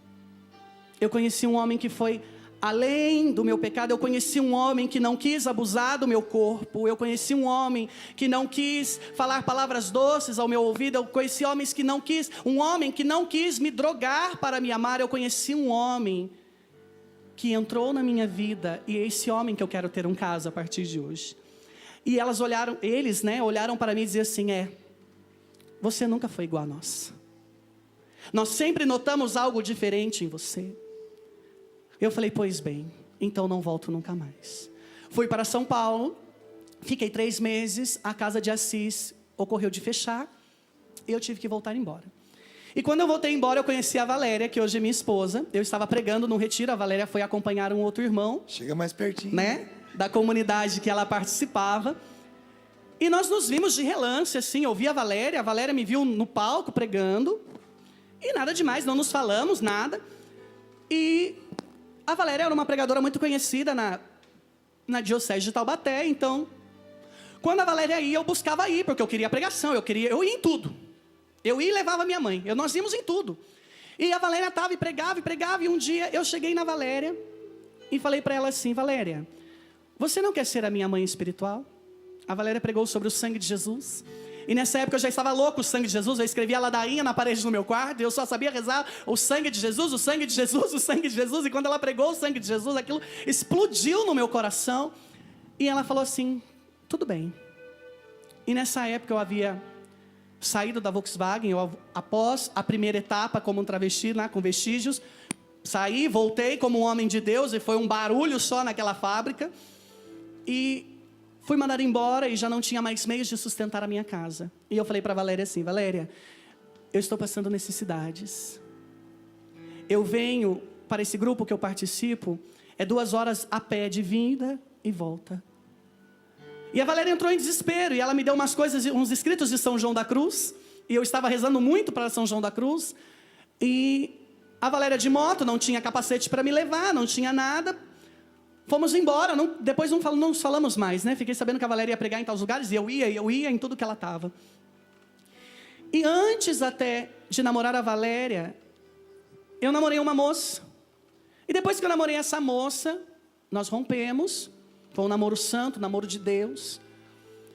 Eu conheci um homem que foi além do meu pecado, eu conheci um homem que não quis abusar do meu corpo. Eu conheci um homem que não quis falar palavras doces ao meu ouvido. Eu conheci um homem que não quis me drogar para me amar. Eu conheci um homem que entrou na minha vida, e é esse homem que eu quero ter um caso a partir de hoje. E eles olharam para mim e diziam assim: você nunca foi igual a nós. Nós sempre notamos algo diferente em você. Eu falei: pois bem, então não volto nunca mais. Fui para São Paulo, fiquei 3 meses, a casa de Assis ocorreu de fechar, e eu tive que voltar embora. E quando eu voltei embora, eu conheci a Valéria, que hoje é minha esposa. Eu estava pregando num retiro, a Valéria foi acompanhar um outro irmão. Chega mais pertinho. Da comunidade que ela participava. E nós nos vimos de relance, assim, eu vi a Valéria me viu no palco pregando. E nada demais, não nos falamos, nada. E a Valéria era uma pregadora muito conhecida na Diocese de Taubaté, então, quando a Valéria ia, eu buscava ir, porque eu queria pregação, eu ia em tudo. Eu ia e levava minha mãe, nós íamos em tudo. E a Valéria estava e pregava, e um dia eu cheguei na Valéria e falei para ela assim: Valéria, você não quer ser a minha mãe espiritual? A Valéria pregou sobre o sangue de Jesus. E nessa época eu já estava louco, o sangue de Jesus. Eu escrevia a ladainha na parede do meu quarto, e eu só sabia rezar o sangue de Jesus, o sangue de Jesus, o sangue de Jesus. E quando ela pregou o sangue de Jesus, aquilo explodiu no meu coração. E ela falou assim: tudo bem. E nessa época eu havia saído da Volkswagen, após a primeira etapa como um travesti, com vestígios. Saí, voltei como um homem de Deus, e foi um barulho só naquela fábrica. E fui mandada embora, e já não tinha mais meios de sustentar a minha casa. E eu falei para a Valéria assim: Valéria, eu estou passando necessidades. Eu venho para esse grupo que eu participo, 2 horas a pé de vinda e volta. E a Valéria entrou em desespero, e ela me deu umas coisas, uns escritos de São João da Cruz, e eu estava rezando muito para São João da Cruz, e a Valéria de moto não tinha capacete para me levar, não tinha nada. Fomos embora, depois não nos falamos mais, né? Fiquei sabendo que a Valéria ia pregar em tais lugares, e eu ia em tudo que ela estava. E antes até de namorar a Valéria, eu namorei uma moça. E depois que eu namorei essa moça, nós rompemos. Foi um namoro santo, namoro de Deus.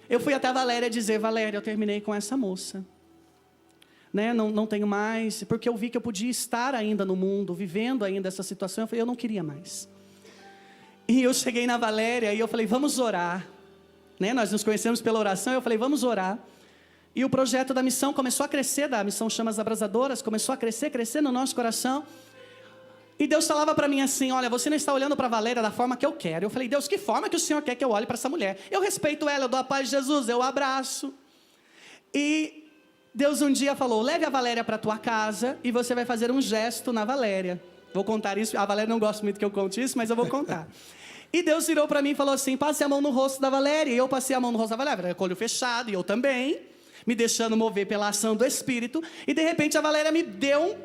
Eu fui até a Valéria dizer: Valéria, eu terminei com essa moça. Não tenho mais, porque eu vi que eu podia estar ainda no mundo, vivendo ainda essa situação. Eu falei: eu não queria mais. E eu cheguei na Valéria e eu falei: vamos orar. Nós nos conhecemos pela oração, eu falei: vamos orar. E o projeto da missão começou a crescer, da missão Chamas Abrasadoras, começou a crescer no nosso coração. E Deus falava para mim assim: olha, você não está olhando para a Valéria da forma que eu quero. Eu falei: Deus, que forma que o Senhor quer que eu olhe para essa mulher? Eu respeito ela, eu dou a paz de Jesus, eu abraço. E Deus um dia falou: leve a Valéria para a tua casa e você vai fazer um gesto na Valéria. Vou contar isso, a Valéria não gosta muito que eu conte isso, mas eu vou contar. E Deus virou para mim e falou assim: passe a mão no rosto da Valéria. E eu passei a mão no rosto da Valéria, com o olho fechado, e eu também, me deixando mover pela ação do Espírito. E de repente a Valéria me deu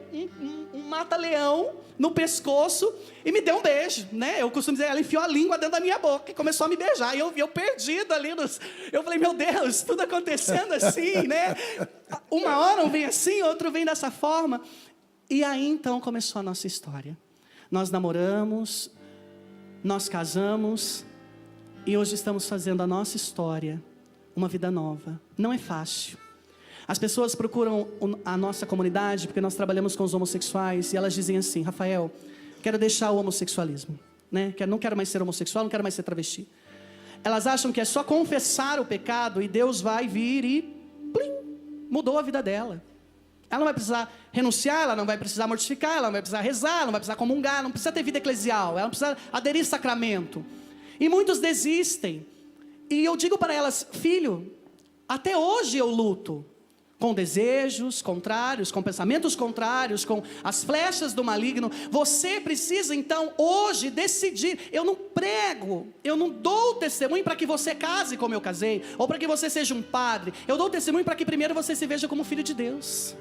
um mata-leão no pescoço e me deu um beijo, Eu costumo dizer, ela enfiou a língua dentro da minha boca e começou a me beijar. E eu perdido ali, eu falei: meu Deus, tudo acontecendo assim, Uma hora um vem assim, outro vem dessa forma. E aí então começou a nossa história. Nós namoramos, nós casamos, e hoje estamos fazendo a nossa história, uma vida nova. Não é fácil. As pessoas procuram a nossa comunidade, porque nós trabalhamos com os homossexuais, e elas dizem assim: Rafael, quero deixar o homossexualismo, não quero mais ser homossexual, não quero mais ser travesti. Elas acham que é só confessar o pecado, e Deus vai vir e plim, mudou a vida dela. Ela não vai precisar renunciar, ela não vai precisar mortificar, ela não vai precisar rezar, ela não vai precisar comungar, não precisa ter vida eclesial, ela não precisa aderir sacramento. E muitos desistem. E eu digo para elas: filho, até hoje eu luto com desejos contrários, com pensamentos contrários, com as flechas do maligno. Você precisa então hoje decidir. Eu não prego, eu não dou testemunho para que você case como eu casei, ou para que você seja um padre. Eu dou testemunho para que primeiro você se veja como filho de Deus.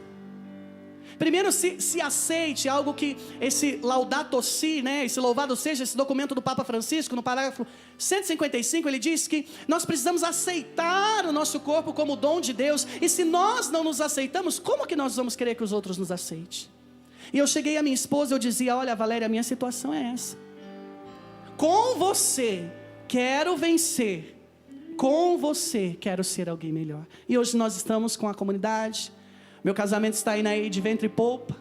Primeiro se aceite, algo que esse Laudato Si, esse louvado seja, esse documento do Papa Francisco, no parágrafo 155, ele diz que nós precisamos aceitar o nosso corpo como dom de Deus. E se nós não nos aceitamos, como que nós vamos querer que os outros nos aceitem? E eu cheguei à minha esposa, eu dizia: olha, Valéria, a minha situação é essa. Com você quero vencer. Com você quero ser alguém melhor. E hoje nós estamos com a comunidade. Meu casamento está aí de ventre e polpa,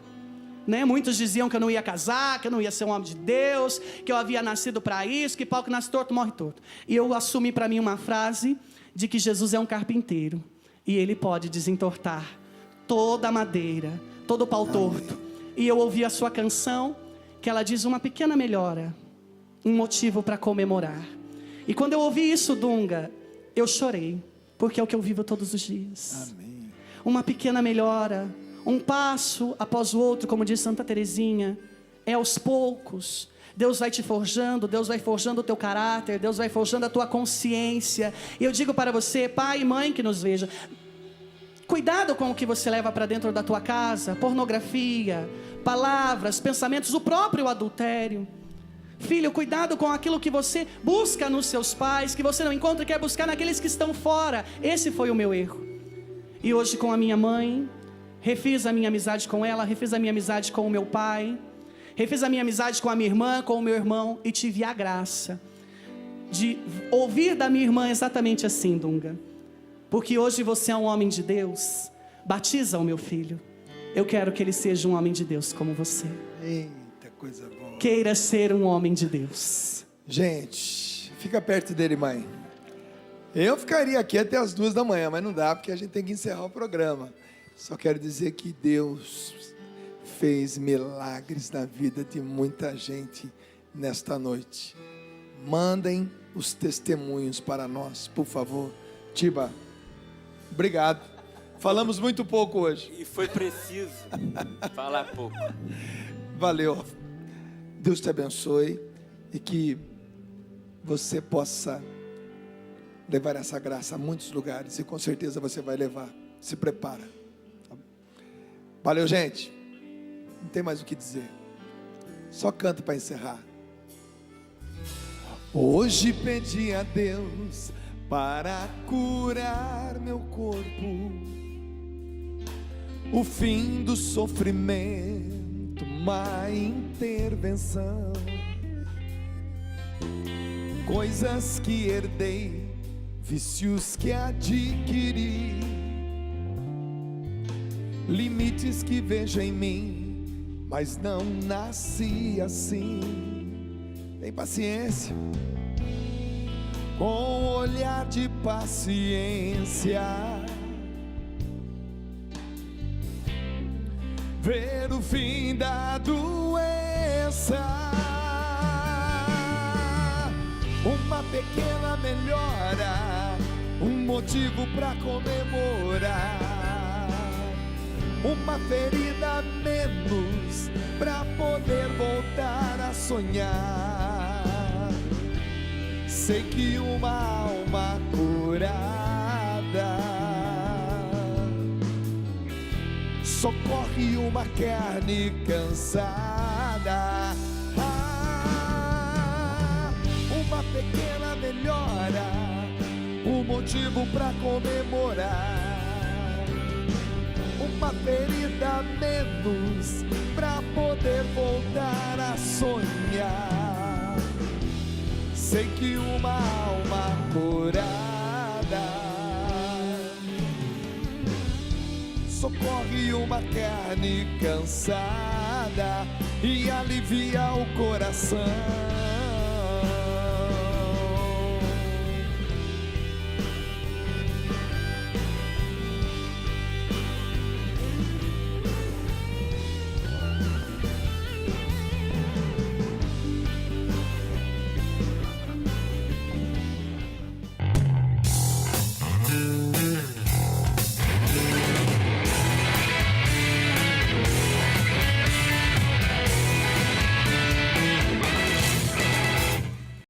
né? Muitos diziam que eu não ia casar, que eu não ia ser um homem de Deus, que eu havia nascido para isso, que pau que nasce torto morre torto. E eu assumi para mim uma frase de que Jesus é um carpinteiro e Ele pode desentortar toda a madeira, todo o pau torto. E eu ouvi a sua canção, que ela diz uma pequena melhora, um motivo para comemorar. E quando eu ouvi isso, Dunga, eu chorei, porque é o que eu vivo todos os dias. Amém. Uma pequena melhora, um passo após o outro, como diz Santa Teresinha, é aos poucos. Deus vai te forjando, Deus vai forjando o teu caráter, Deus vai forjando a tua consciência. E eu digo para você, pai e mãe que nos veja, cuidado com o que você leva para dentro da tua casa, pornografia, palavras, pensamentos, o próprio adultério. Filho, cuidado com aquilo que você busca nos seus pais, que você não encontra e quer buscar naqueles que estão fora. Esse foi o meu erro. E hoje com a minha mãe, refiz a minha amizade com ela, refiz a minha amizade com o meu pai, refiz a minha amizade com a minha irmã, com o meu irmão, e tive a graça de ouvir da minha irmã exatamente assim, Dunga. Porque hoje você é um homem de Deus, batiza o meu filho. Eu quero que ele seja um homem de Deus como você. Eita, coisa boa. Queira ser um homem de Deus. Gente, fica perto dele, mãe. Eu ficaria aqui até as 2 da manhã, mas não dá, porque a gente tem que encerrar o programa. Só quero dizer que Deus fez milagres na vida de muita gente nesta noite. Mandem os testemunhos para nós, por favor. Tiba, obrigado. Falamos muito pouco hoje. E foi preciso falar pouco. Valeu. Deus te abençoe e que você possa levar essa graça a muitos lugares, e com certeza você vai levar. Se prepara. Valeu, gente. Não tem mais o que dizer. Só canto para encerrar. Hoje pedi a Deus para curar meu corpo, o fim do sofrimento, uma intervenção, coisas que herdei, vícios que adquiri, limites que vejo em mim, mas não nasci assim. Tem paciência, com olhar de paciência, ver o fim da doença, uma pequena melhora, um motivo para comemorar, uma ferida menos para poder voltar a sonhar. Sei que uma alma curada socorre uma carne cansada. Uma pequena melhora, um motivo para comemorar, uma ferida menos para poder voltar a sonhar. Sei que uma alma curada socorre uma carne cansada e alivia o coração.